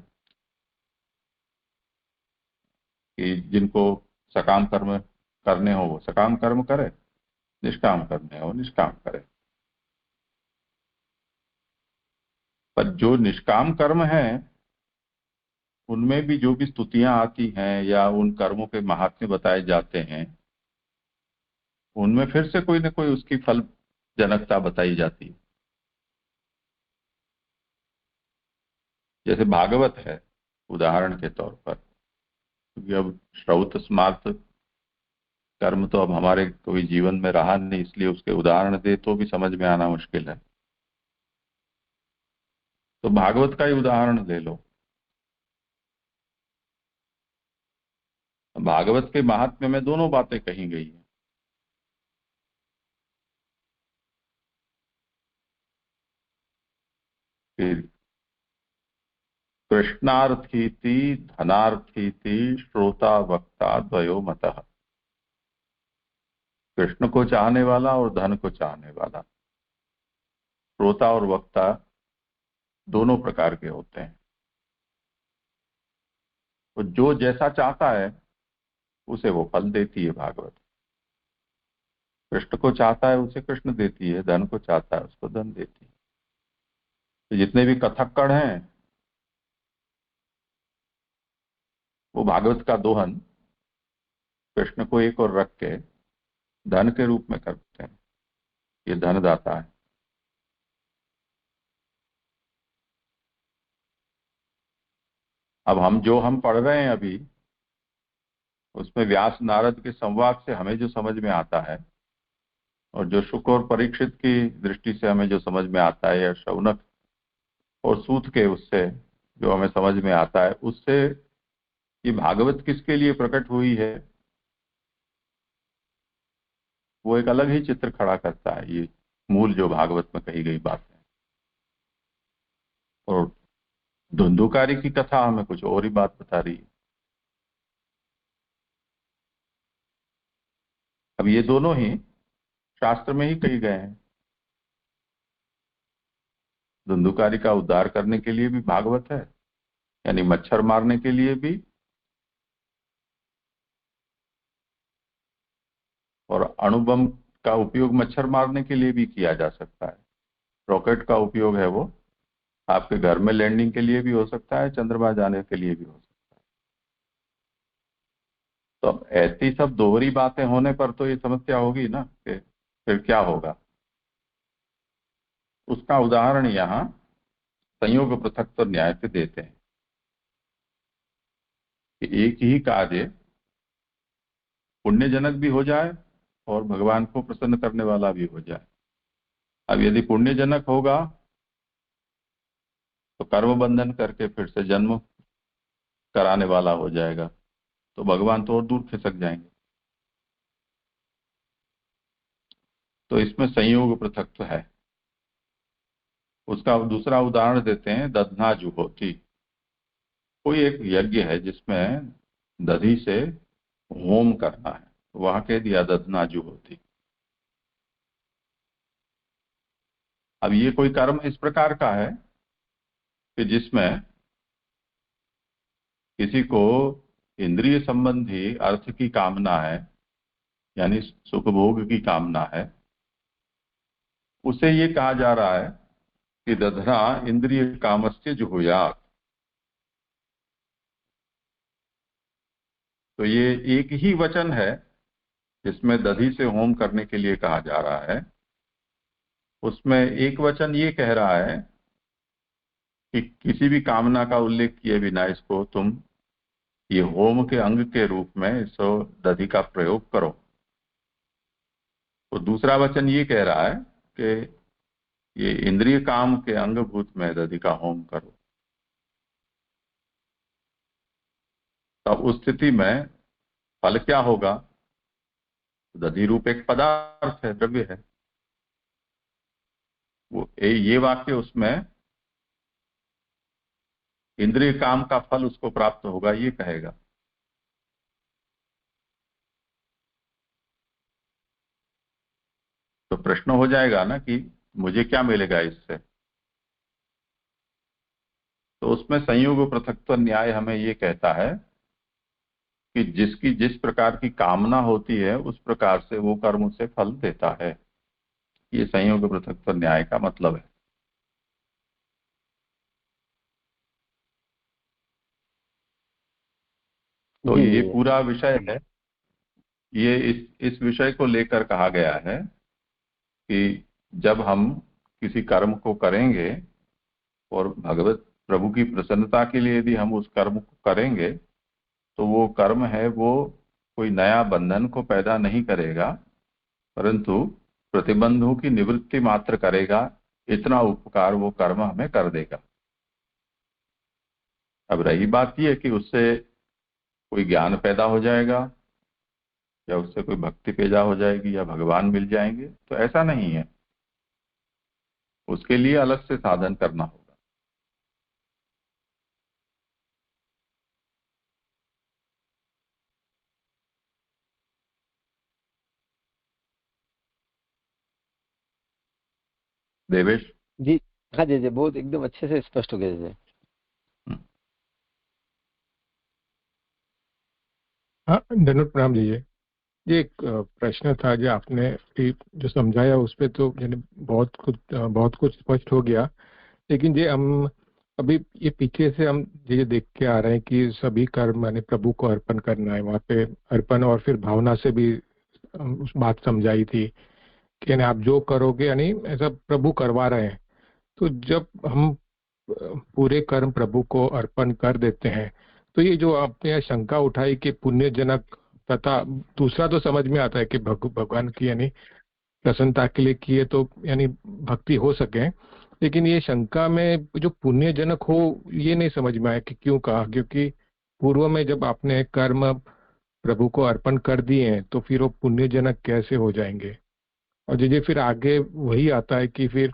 कि जिनको सकाम कर्म करने हो वो सकाम कर्म करे, निष्काम करने हो निष्काम करे। पर जो निष्काम कर्म है उनमें भी जो भी स्तुतियां आती हैं या उन कर्मों के महात्म्य बताए जाते हैं उनमें फिर से कोई न कोई उसकी फल जनकता बताई जाती है। जैसे भागवत है उदाहरण के तौर पर, क्योंकि अब श्रौत स्मार्त कर्म तो अब हमारे कोई जीवन में रहा नहीं, इसलिए उसके उदाहरण दे तो भी समझ में आना मुश्किल है। तो भागवत का ही उदाहरण ले लो। भागवत के महात्म्य में दोनों बातें कही गई हैं। फिर कृष्णार्थीति धनार्थीति श्रोता वक्ता द्वयो मतः, कृष्ण को चाहने वाला और धन को चाहने वाला, श्रोता और वक्ता दोनों प्रकार के होते हैं। तो जो जैसा चाहता है उसे वो फल देती है भागवत। कृष्ण को चाहता है उसे कृष्ण देती है, धन को चाहता है उसको धन देती है। तो जितने भी कथक्कड़ हैं वो भागवत का दोहन कृष्ण को एक और रख के धन के रूप में करते हैं। ये धनदाता है। अब हम पढ़ रहे हैं अभी, उसमें व्यास नारद के संवाद से हमें जो समझ में आता है और जो शुक और परीक्षित की दृष्टि से हमें जो समझ में आता है, या शौनक और सूत के उससे जो हमें समझ में आता है, उससे ये भागवत किसके लिए प्रकट हुई है वो एक अलग ही चित्र खड़ा करता है। ये मूल जो भागवत में कही गई बात है, और धुंधुकारी की कथा हमें कुछ और ही बात बता रही है। अब ये दोनों ही शास्त्र में ही कही गए हैं। धुंधुकारी का उद्धार करने के लिए भी भागवत है, यानी मच्छर मारने के लिए भी, और अणुबम का उपयोग मच्छर मारने के लिए भी किया जा सकता है। रॉकेट का उपयोग है वो आपके घर में लैंडिंग के लिए भी हो सकता है, चंद्रमा जाने के लिए भी हो सकता है। तो अब ऐसी सब दोहरी बातें होने पर तो ये समस्या होगी ना कि फिर क्या होगा। उसका उदाहरण यहाँ संयोग पृथक्त्व न्याय से देते हैं कि एक ही कार्य पुण्यजनक भी हो जाए और भगवान को प्रसन्न करने वाला भी हो जाए। अब यदि पुण्यजनक होगा तो कर्म बंधन करके फिर से जन्म कराने वाला हो जाएगा, तो भगवान तो और दूर खिसक जाएंगे। तो इसमें संयोग पृथक्त्व है। उसका दूसरा उदाहरण देते हैं दधना जुहोती। कोई एक यज्ञ है जिसमें दधी से होम करना है, वहां कह दिया दधना जुहोती। अब ये कोई कर्म इस प्रकार का है कि जिसमें किसी को इंद्रिय संबंधी अर्थ की कामना है, यानी सुख भोग की कामना है, उसे ये कहा जा रहा है कि दधना इंद्रिय कामस्य जुहुयात। तो ये एक ही वचन है जिसमें दधी से होम करने के लिए कहा जा रहा है। उसमें एक वचन ये कह रहा है कि किसी भी कामना का उल्लेख किए बिना इसको तुम ये होम के अंग के रूप में इस दधी का प्रयोग करो। तो दूसरा वचन ये कह रहा है कि ये इंद्रिय काम के अंगभूत में दधी का होम करो। तब उस स्थिति में फल क्या होगा? दधी रूप एक पदार्थ है, द्रव्य है। वो ये वाक्य उसमें इंद्रिय काम का फल उसको प्राप्त होगा ये कहेगा। तो प्रश्न हो जाएगा ना कि मुझे क्या मिलेगा इससे। तो उसमें संयोग पृथक्त्व न्याय हमें ये कहता है कि जिसकी जिस प्रकार की कामना होती है उस प्रकार से वो कर्म उसे फल देता है। ये संयोग पृथक्त्व न्याय का मतलब है। तो ये पूरा विषय है, ये इस विषय को लेकर कहा गया है कि जब हम किसी कर्म को करेंगे और भगवत प्रभु की प्रसन्नता के लिए यदि हम उस कर्म को करेंगे तो वो कर्म है वो कोई नया बंधन को पैदा नहीं करेगा, परंतु प्रतिबंधों की निवृत्ति मात्र करेगा। इतना उपकार वो कर्म हमें कर देगा। अब रही बात यह कि उससे कोई ज्ञान पैदा हो जाएगा या उससे कोई भक्ति पैदा हो जाएगी या भगवान मिल जाएंगे, तो ऐसा नहीं है। उसके लिए अलग से साधन करना होगा। देवेश
जी हाँ जी बहुत एकदम अच्छे से स्पष्ट हो गया जी।
हाँ धन्यवाद, प्रणाम दीजिए। ये एक प्रश्न था जो आपने जो समझाया उस पे तो यानी बहुत कुछ स्पष्ट हो गया। लेकिन ये हम अभी ये पीछे से हम ये देख के आ रहे हैं कि सभी कर्म यानी प्रभु को अर्पण करना है, वहाँ पे अर्पण और फिर भावना से भी उस बात समझाई थी कि यानी आप जो करोगे यानी ऐसा प्रभु करवा रहे हैं। तो जब हम पूरे कर्म प्रभु को अर्पण कर देते हैं तो ये जो आपने यहाँ शंका उठाई कि पुण्यजनक तथा दूसरा तो समझ में आता है कि भगवान की यानी प्रसन्नता के लिए किए तो यानी भक्ति हो सके, लेकिन ये शंका में जो पुण्यजनक हो ये नहीं समझ में आया कि क्यों कहा, क्योंकि पूर्व में जब आपने कर्म प्रभु को अर्पण कर दिए हैं तो फिर वो पुण्यजनक कैसे हो जाएंगे। और जो फिर आगे वही आता है कि फिर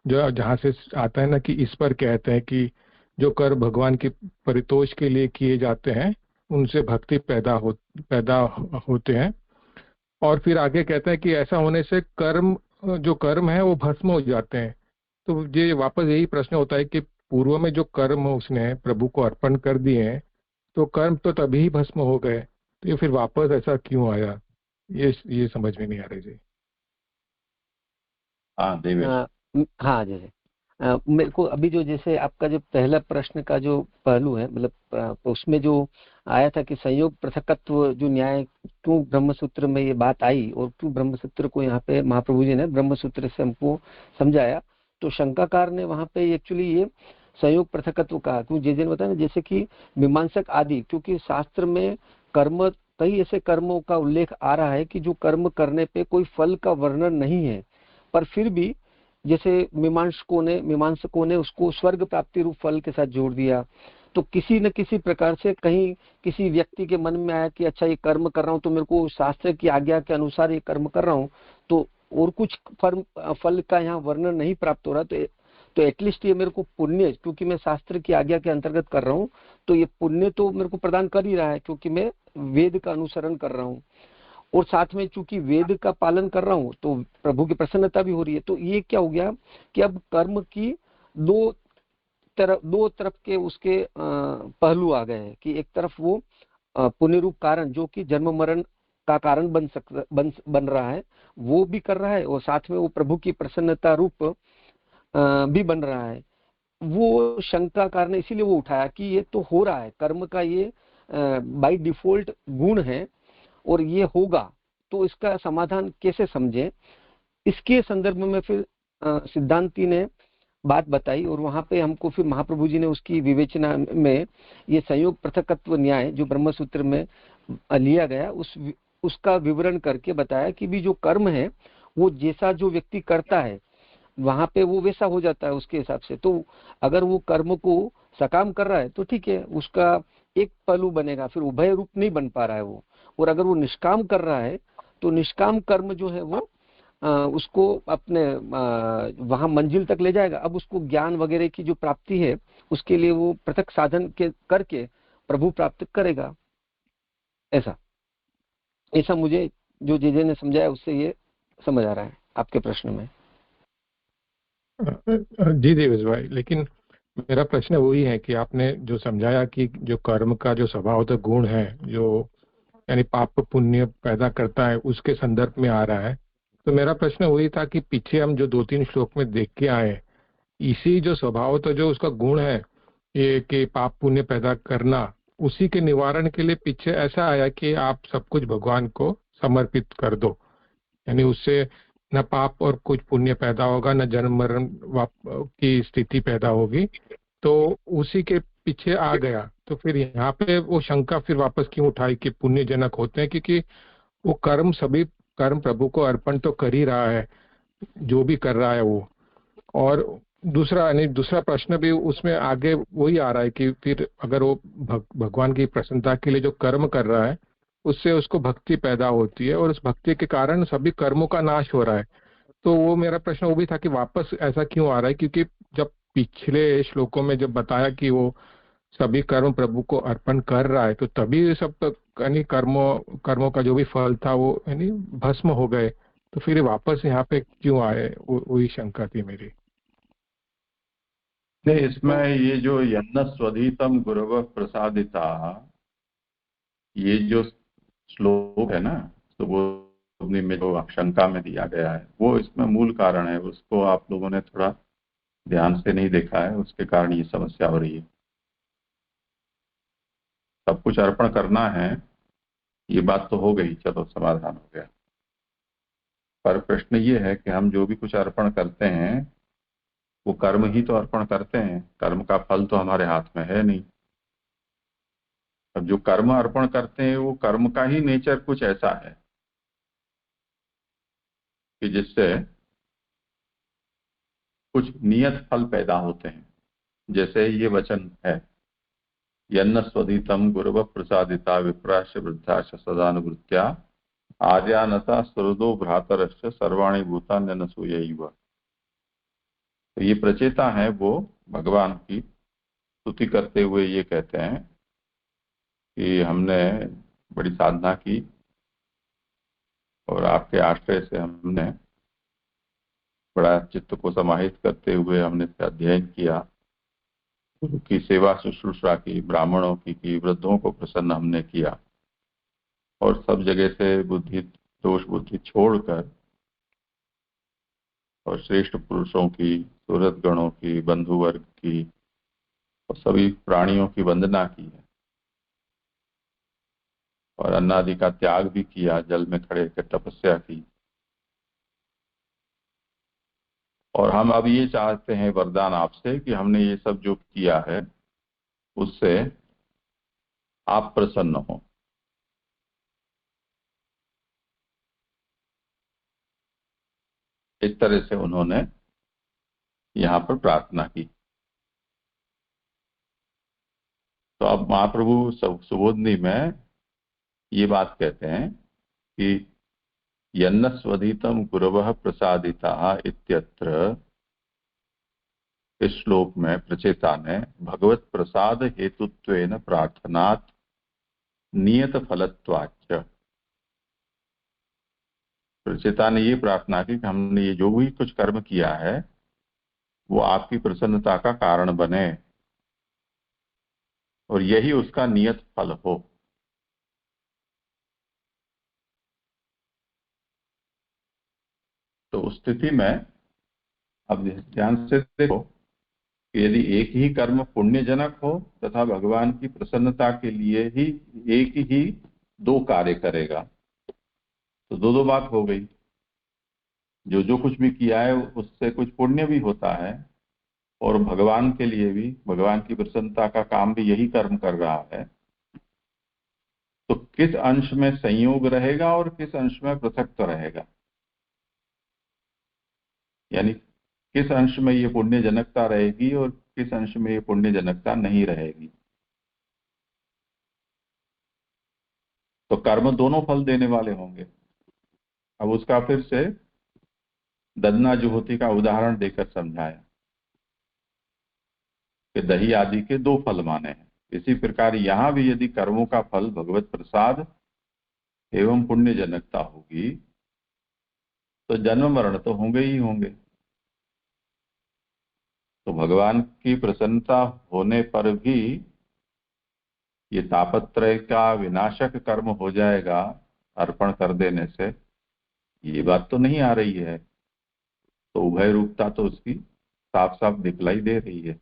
जो जहाँ से आता है ना कि इस पर कहते हैं कि जो कर्म भगवान के परितोष के लिए किए जाते हैं उनसे भक्ति पैदा होते हैं। और फिर आगे कहते हैं कि ऐसा होने से जो कर्म है वो भस्म हो जाते हैं। तो ये वापस यही प्रश्न होता है कि पूर्व में जो कर्म उसने प्रभु को अर्पण कर दिए हैं तो कर्म तो तभी ही भस्म हो गए, तो ये फिर वापस ऐसा क्यों आया, ये समझ में नहीं आ रही जी।
हाँ देवेश।
हाँ जैसे मेरे को अभी जो जैसे आपका जो पहला प्रश्न का जो पहलू है, मतलब उसमें जो आया था कि संयोग पृथकत्व जो न्याय क्यों ब्रह्मसूत्र में ये बात आई और क्यों ब्रह्मसूत्र को यहाँ पे महाप्रभु जी ने ब्रह्मसूत्र से हमको समझाया, तो शंकाकार ने वहां पे एक्चुअली ये संयोग पृथकत्व कहा। क्यों जैसे बताया ना, जैसे कि मीमांसक आदि, क्योंकि शास्त्र में कर्म कई ऐसे कर्मों का उल्लेख आ रहा है कि जो कर्म करने पे कोई फल का वर्णन नहीं है, पर फिर भी जैसे मीमांसकों ने उसको स्वर्ग प्राप्ति रूप फल के साथ जोड़ दिया। तो किसी न किसी प्रकार से कहीं किसी व्यक्ति के मन में आया कि अच्छा ये कर्म कर रहा हूँ तो मेरे को शास्त्र की आज्ञा के अनुसार ये कर्म कर रहा हूँ, तो और कुछ फल का यहाँ वर्णन नहीं प्राप्त हो रहा, तो एटलीस्ट ये मेरे को पुण्य, क्योंकि मैं शास्त्र की आज्ञा के अंतर्गत कर रहा हूँ तो ये पुण्य तो मेरे को प्रदान कर ही रहा है, क्योंकि मैं वेद का अनुसरण कर रहा हूँ और साथ में चूंकि वेद का पालन कर रहा हूँ तो प्रभु की प्रसन्नता भी हो रही है। तो ये क्या हो गया कि अब कर्म की दो तरफ के उसके पहलू आ गए हैं कि एक तरफ वो पुण्य रूप कारण जो कि जन्म मरण का कारण बन रहा है वो भी कर रहा है, और साथ में वो प्रभु की प्रसन्नता रूप भी बन रहा है। वो शंकाकार ने इसीलिए वो उठाया कि ये तो हो रहा है, कर्म का ये बाय डिफॉल्ट गुण है और ये होगा, तो इसका समाधान कैसे समझे। इसके संदर्भ में फिर सिद्धांती ने बात बताई और वहां पे हमको फिर महाप्रभु जी ने उसकी विवेचना में ये संयोग पृथकत्व न्याय जो ब्रह्मसूत्र में लिया गया उसका विवरण करके बताया कि भी जो कर्म है वो जैसा जो व्यक्ति करता है वहां पे वो वैसा हो जाता है उसके हिसाब से। तो अगर वो कर्म को सकाम कर रहा है तो ठीक है, उसका एक पहलू बनेगा, फिर उभय रूप नहीं बन पा रहा है वो। और अगर वो निष्काम कर रहा है तो निष्काम कर्म जो है वो उसको अपने वहां मंजिल तक ले जाएगा। अब उसको ज्ञान वगैरह की जो प्राप्ति है उसके लिए वो पृथक साधन के करके प्रभु प्राप्त करेगा। ऐसा मुझे जो जे ने समझाया उससे ये समझ आ रहा है आपके प्रश्न में।
जी देवेश भाई, लेकिन मेरा प्रश्न वही है कि आपने जो समझाया कि जो कर्म का जो स्वभावतः गुण है जो यानी पाप पुण्य पैदा करता है उसके संदर्भ में आ रहा है, तो मेरा प्रश्न वही था कि पीछे हम जो 2-3 श्लोक में देख के आए इसी जो स्वभावतः जो उसका गुण है ये कि पाप पुण्य पैदा करना, उसी के निवारण के लिए पीछे ऐसा आया कि आप सब कुछ भगवान को समर्पित कर दो, यानी उससे न पाप और कुछ पुण्य पैदा होगा, न जन्म मरण की स्थिति पैदा होगी, तो उसी के पीछे आ गया। तो फिर यहाँ पे वो शंका फिर वापस क्यों उठाई कि पुण्यजनक होते हैं, क्योंकि वो सभी कर्म प्रभु को अर्पण तो कर ही रहा है जो भी कर रहा है वो। और दूसरा प्रश्न भी उसमें आगे वही आ रहा है कि फिर अगर वो भगवान की प्रसन्नता के लिए जो कर्म कर रहा है उससे उसको भक्ति पैदा होती है और उस भक्ति के कारण सभी कर्मों का नाश हो रहा है। तो वो मेरा प्रश्न वो भी था कि वापस ऐसा क्यों आ रहा है, क्योंकि जब पिछले श्लोकों में जब बताया कि वो सभी कर्म प्रभु को अर्पण कर रहा है तो तभी सब यानी कर्मों का जो भी फल था वो यानी भस्म हो गए, तो फिर वापस यहाँ पे क्यों आए, वही शंका थी मेरी।
नहीं, इसमें ये जो यन्न स्वधीतम गुरव प्रसादिता ये जो श्लोक है ना, सुबोधनी में जो शंका में दिया गया है वो इसमें मूल कारण है, उसको आप लोगों ने थोड़ा ध्यान से नहीं देखा है, उसके कारण ये समस्या हो रही है। सब कुछ अर्पण करना है, ये बात तो हो गई, चलो समाधान हो गया। पर प्रश्न ये है कि हम जो भी कुछ अर्पण करते हैं वो कर्म ही तो अर्पण करते हैं, कर्म का फल तो हमारे हाथ में है नहीं। अब जो कर्म अर्पण करते हैं वो कर्म का ही नेचर कुछ ऐसा है कि जिससे कुछ नियत फल पैदा होते हैं। जैसे ये वचन है, यन्न स्वदितम गुरव प्रसादिता विप्राश वृद्धाश सदानुवृत्त्या आर्यानता सुहृदो भ्रातरश्च सर्वाणि भूतान्यनसूयैव। तो ये प्रचेता है, वो भगवान की स्तुति करते हुए ये कहते हैं कि हमने बड़ी साधना की और आपके आश्रय से हमने बड़ा चित्त को समाहित करते हुए हमने इसका अध्ययन किया, गुरु की सेवा शुश्रूषा की, ब्राह्मणों की, वृद्धों को प्रसन्न हमने किया और सब जगह से बुद्धि दोष बुद्धि छोड़कर और श्रेष्ठ पुरुषों की, सूरत गणों की, बंधु वर्ग की और सभी प्राणियों की वंदना की है और अन्नादि का त्याग भी किया, जल में खड़े होकर तपस्या की। और हम अब ये चाहते हैं वरदान आपसे कि हमने ये सब जो किया है उससे आप प्रसन्न हो। इस तरह से उन्होंने यहाँ पर प्रार्थना की। तो अब महाप्रभु सुबोधनी में ये बात कहते हैं कि यन्न स्वधितम गुरवः प्रसादिता इत्यत्र, इस श्लोक में प्रचेता ने भगवत प्रसाद हेतुत्वेन प्रार्थनात् नियत फलत्वाच्च, प्रचेता ने ये प्रार्थना की कि हमने ये जो भी कुछ कर्म किया है वो आपकी प्रसन्नता का कारण बने और यही उसका नियत फल हो। तो उस स्थिति में अब ध्यान से देखो कि यदि एक ही कर्म पुण्यजनक हो तथा भगवान की प्रसन्नता के लिए ही एक ही दो कार्य करेगा तो दो दो बात हो गई। जो जो कुछ भी किया है उससे कुछ पुण्य भी होता है और भगवान के लिए भी, भगवान की प्रसन्नता का काम भी यही कर्म कर रहा है। तो किस अंश में संयोग रहेगा और किस अंश में पृथकत्व रहेगा, यानी किस अंश में ये पुण्य जनकता रहेगी और किस अंश में ये पुण्य जनकता नहीं रहेगी। तो कर्म दोनों फल देने वाले होंगे। अब उसका फिर से ददना जुहोती का उदाहरण देकर समझाया कि दही आदि के दो फल माने हैं। इसी प्रकार यहां भी यदि कर्मों का फल भगवत प्रसाद एवं पुण्य जनकता होगी तो जन्म मरण तो होंगे ही होंगे। तो भगवान की प्रसन्नता होने पर भी ये तापत्रय का विनाशक कर्म हो जाएगा अर्पण कर देने से, ये बात तो नहीं आ रही है। तो उभय रूपता तो उसकी साफ साफ दिखलाई दे रही है।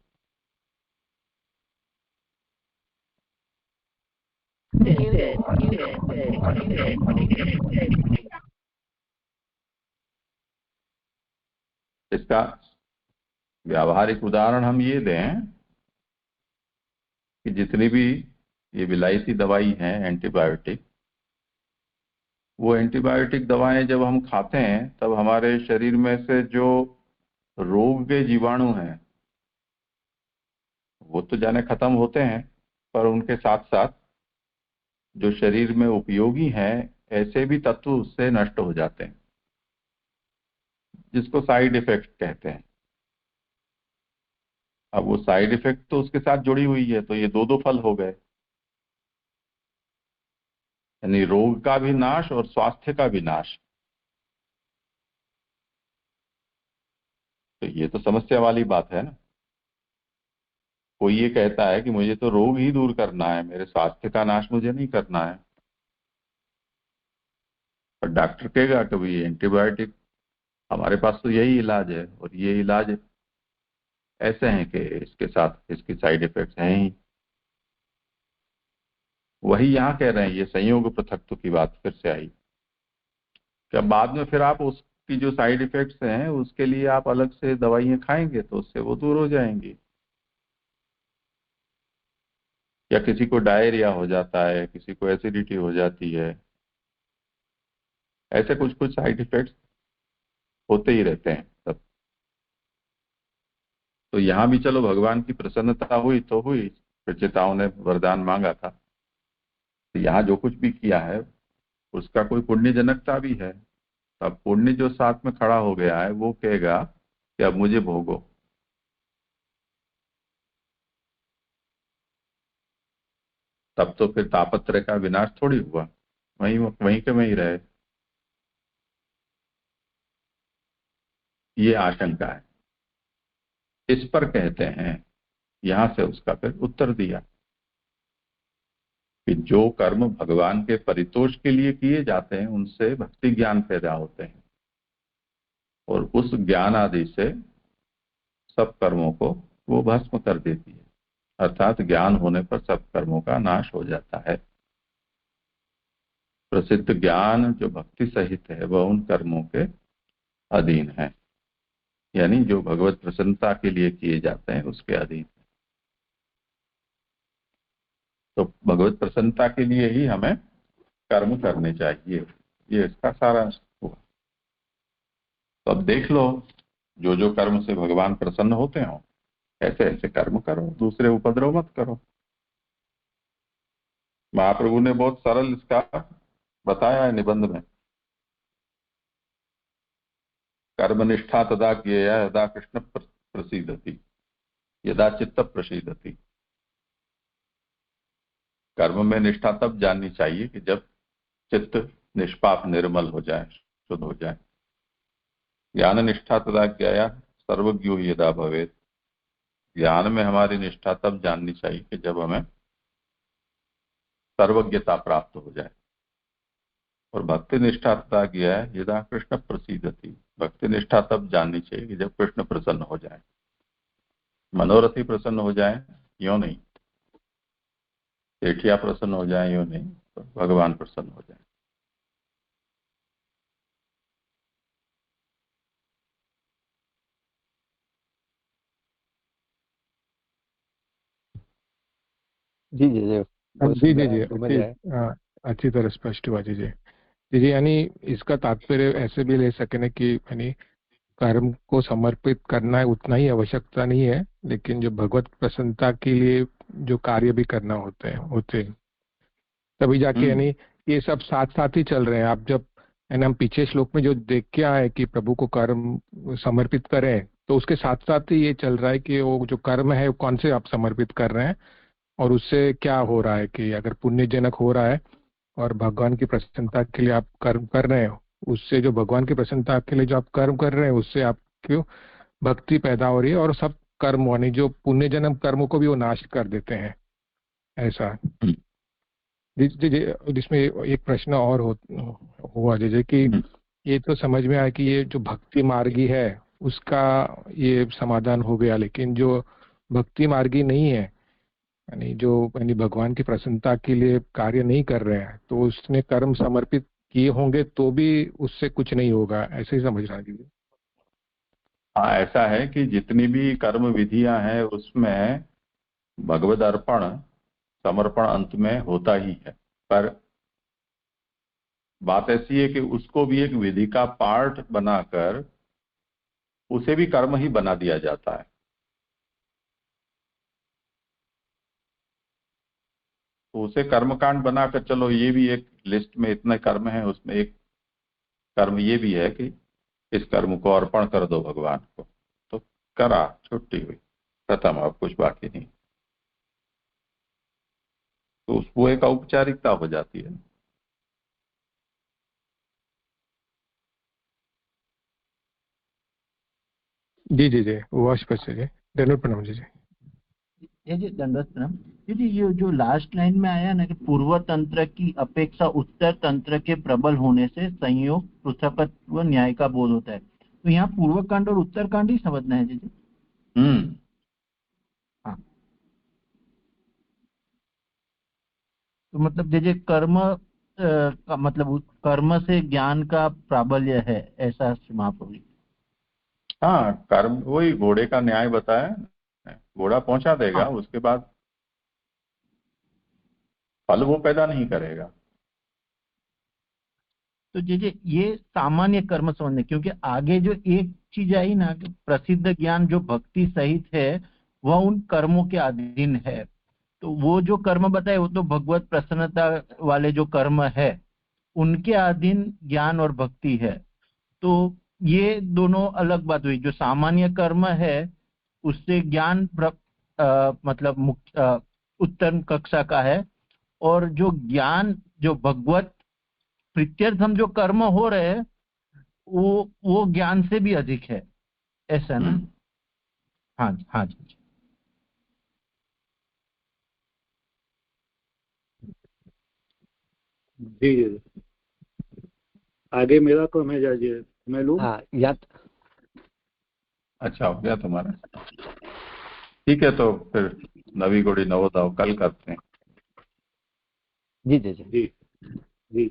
इसका व्यावहारिक उदाहरण हम ये दें कि जितनी भी ये विलायती दवाई है एंटीबायोटिक, वो एंटीबायोटिक दवाएं जब हम खाते हैं तब हमारे शरीर में से जो रोग के जीवाणु हैं वो तो जाने खत्म होते हैं, पर उनके साथ साथ जो शरीर में उपयोगी हैं ऐसे भी तत्व उससे नष्ट हो जाते हैं, जिसको साइड इफेक्ट कहते हैं। अब वो साइड इफेक्ट तो उसके साथ जुड़ी हुई है, तो ये दो दो फल हो गए, यानी रोग का भी नाश और स्वास्थ्य का भी नाश। तो ये तो समस्या वाली बात है ना। कोई ये कहता है कि मुझे तो रोग ही दूर करना है, मेरे स्वास्थ्य का नाश मुझे नहीं करना है। डॉक्टर कहेगा कभी एंटीबायोटिक, हमारे पास तो यही इलाज है और ये इलाज ऐसे हैं कि इसके साथ इसकी साइड इफेक्ट्स हैं ही। वही यहाँ कह रहे हैं, ये संयोग पृथक्त्व की बात फिर से आई। क्या बाद में फिर आप उसकी जो साइड इफेक्ट्स हैं उसके लिए आप अलग से दवाइयां खाएंगे तो उससे वो दूर हो जाएंगी। या किसी को डायरिया हो जाता है, किसी को एसिडिटी हो जाती है, ऐसे कुछ कुछ साइड इफेक्ट्स होते ही रहते हैं सब। तो यहाँ भी चलो भगवान की प्रसन्नता हुई तो हुई, प्रचेताओं ने वरदान मांगा था, तो यहाँ जो कुछ भी किया है उसका कोई पुण्यजनकता भी है। अब पुण्य जो साथ में खड़ा हो गया है वो कहेगा कि अब मुझे भोगो। तब तो फिर तापत्रय का विनाश थोड़ी हुआ, वहीं वहीं के वहीं रहे। ये आशंका है, इस पर कहते हैं, यहां से उसका फिर उत्तर दिया कि जो कर्म भगवान के परितोष के लिए किए जाते हैं उनसे भक्ति ज्ञान पैदा होते हैं, और उस ज्ञान आदि से सब कर्मों को वो भस्म कर देती है। अर्थात ज्ञान होने पर सब कर्मों का नाश हो जाता है। प्रसिद्ध ज्ञान जो भक्ति सहित है वह उन कर्मों के अधीन है, यानी जो भगवत प्रसन्नता के लिए किए जाते हैं उसके अधीन। तो भगवत प्रसन्नता के लिए ही हमें कर्म करने चाहिए, ये इसका सारांश हुआ। तो अब देख लो, जो जो कर्म से भगवान प्रसन्न होते हो ऐसे ऐसे कर्म करो, दूसरे उपद्रव मत करो। महाप्रभु ने बहुत सरल इसका बताया है निबंध में। कर्मनिष्ठा तदा ज्ञेया यदा कृष्ण प्रसीदति यदा चित्त प्रसीदति। कर्म में निष्ठा तब जाननी चाहिए कि जब चित्त निष्पाप निर्मल हो जाए, शुद्ध हो जाए। ज्ञान निष्ठा तदा ज्ञेया सर्वज्ञो यदा भवेत्। ज्ञान में हमारी निष्ठा तब जाननी चाहिए कि जब हमें सर्वज्ञता प्राप्त हो जाए। और भक्ति निष्ठा तथा ज्ञेया यदा कृष्ण प्रसीदति। भक्ति निष्ठा तब जाननी चाहिए कि जब कृष्ण प्रसन्न हो जाए। मनोरथी प्रसन्न हो जाए यूं नहीं, सेठिया प्रसन्न हो जाए यूं नहीं, तो भगवान प्रसन्न हो जाए।
जी जी जी, बहुत
जी जी
सुंदर
जी,
है, समझ आया।
अच्छी तरह स्पष्ट हुआ जी जी जी जी। यानी इसका तात्पर्य ऐसे भी ले सके ना कि यानी कर्म को समर्पित करना है उतना ही आवश्यकता नहीं है, लेकिन जो भगवत प्रसन्नता के लिए जो कार्य भी करना होते हैं तभी जाके यानी ये सब साथ साथ ही चल रहे हैं। आप जब यानी हम पीछे श्लोक में जो देख के आए कि प्रभु को कर्म समर्पित करें, तो उसके साथ साथ ही ये चल रहा है कि वो जो कर्म है वो कौन से आप समर्पित कर रहे हैं और उससे क्या हो रहा है। कि अगर पुण्यजनक हो रहा है और भगवान की प्रसन्नता के लिए आप कर्म कर रहे हैं, उससे जो भगवान की प्रसन्नता के लिए जो आप कर्म कर रहे हैं उससे आपको भक्ति पैदा हो रही है, और सब कर्म यानी जो पुण्यजनक कर्मों को भी वो नाश कर देते हैं, ऐसा। जिसमें एक प्रश्न और हुआ जैसे कि ये तो समझ में आया कि ये जो भक्ति मार्गी है उसका ये समाधान हो गया, लेकिन जो भक्ति मार्गी नहीं है यानी जो यानी भगवान की प्रसन्नता के लिए कार्य नहीं कर रहे हैं, तो उसने कर्म समर्पित किए होंगे तो भी उससे कुछ नहीं होगा, ऐसे ही समझ रहा है।
हाँ, ऐसा है कि जितनी भी कर्म विधियां हैं उसमें भगवद अर्पण समर्पण अंत में होता ही है, पर बात ऐसी है कि उसको भी एक विधि का पार्ट बनाकर उसे भी कर्म ही बना दिया जाता है। तो उसे कर्मकांड बनाकर चलो ये भी एक लिस्ट में इतने कर्म हैं, उसमें एक कर्म ये भी है कि इस कर्म को अर्पण कर दो भगवान को, तो करा, छुट्टी हुई, खत्म, अब कुछ बाकी नहीं। तो वो एक औपचारिकता हो जाती है।
जी जी जी, वो स्पष्ट है जी। धन्यवाद, प्रणाम जी जी।
ये जी दंडवत प्रणाम। जी ये जो लास्ट लाइन में आया ना कि पूर्व तंत्र की अपेक्षा उत्तर तंत्र के प्रबल होने से संयोग पृथकत्व न्याय का बोध होता है, तो यहाँ पूर्व कांड और उत्तर कांड ही समझना है जी। हाँ, तो मतलब जैसे कर्म का मतलब कर्म से ज्ञान का प्राबल्य है, ऐसा महाप्रभु।
हाँ, कर्म वही घोड़े का न्याय बताया, घोड़ा पहुंचा देगा,
हाँ।
उसके बाद फल वो पैदा नहीं करेगा।
तो जैसे ये सामान्य कर्म समझने, क्योंकि आगे जो एक चीज आई ना कि प्रसिद्ध ज्ञान जो भक्ति सहित है वह उन कर्मों के अधीन है, तो वो जो कर्म बताए वो तो भगवत प्रसन्नता वाले जो कर्म है उनके अधीन ज्ञान और भक्ति है। तो ये दोनों अलग बात हुई। जो सामान्य कर्म है उससे ज्ञान मतलब उत्तम कक्षा का है, और जो ज्ञान जो भगवत प्रीत्यर्थम जो कर्म हो रहे हैं वो ज्ञान से भी अधिक है, ऐसा ना। हाँ जी, हाँ जी।
जी जी, आगे मेरा क्रम है जाजिए, मैं लूँ?
हाँ या
अच्छा हो गया तुम्हारा, ठीक है। तो फिर नवी घोड़ी नवोदाव कल करते हैं।
जी जी जी।
जी जी।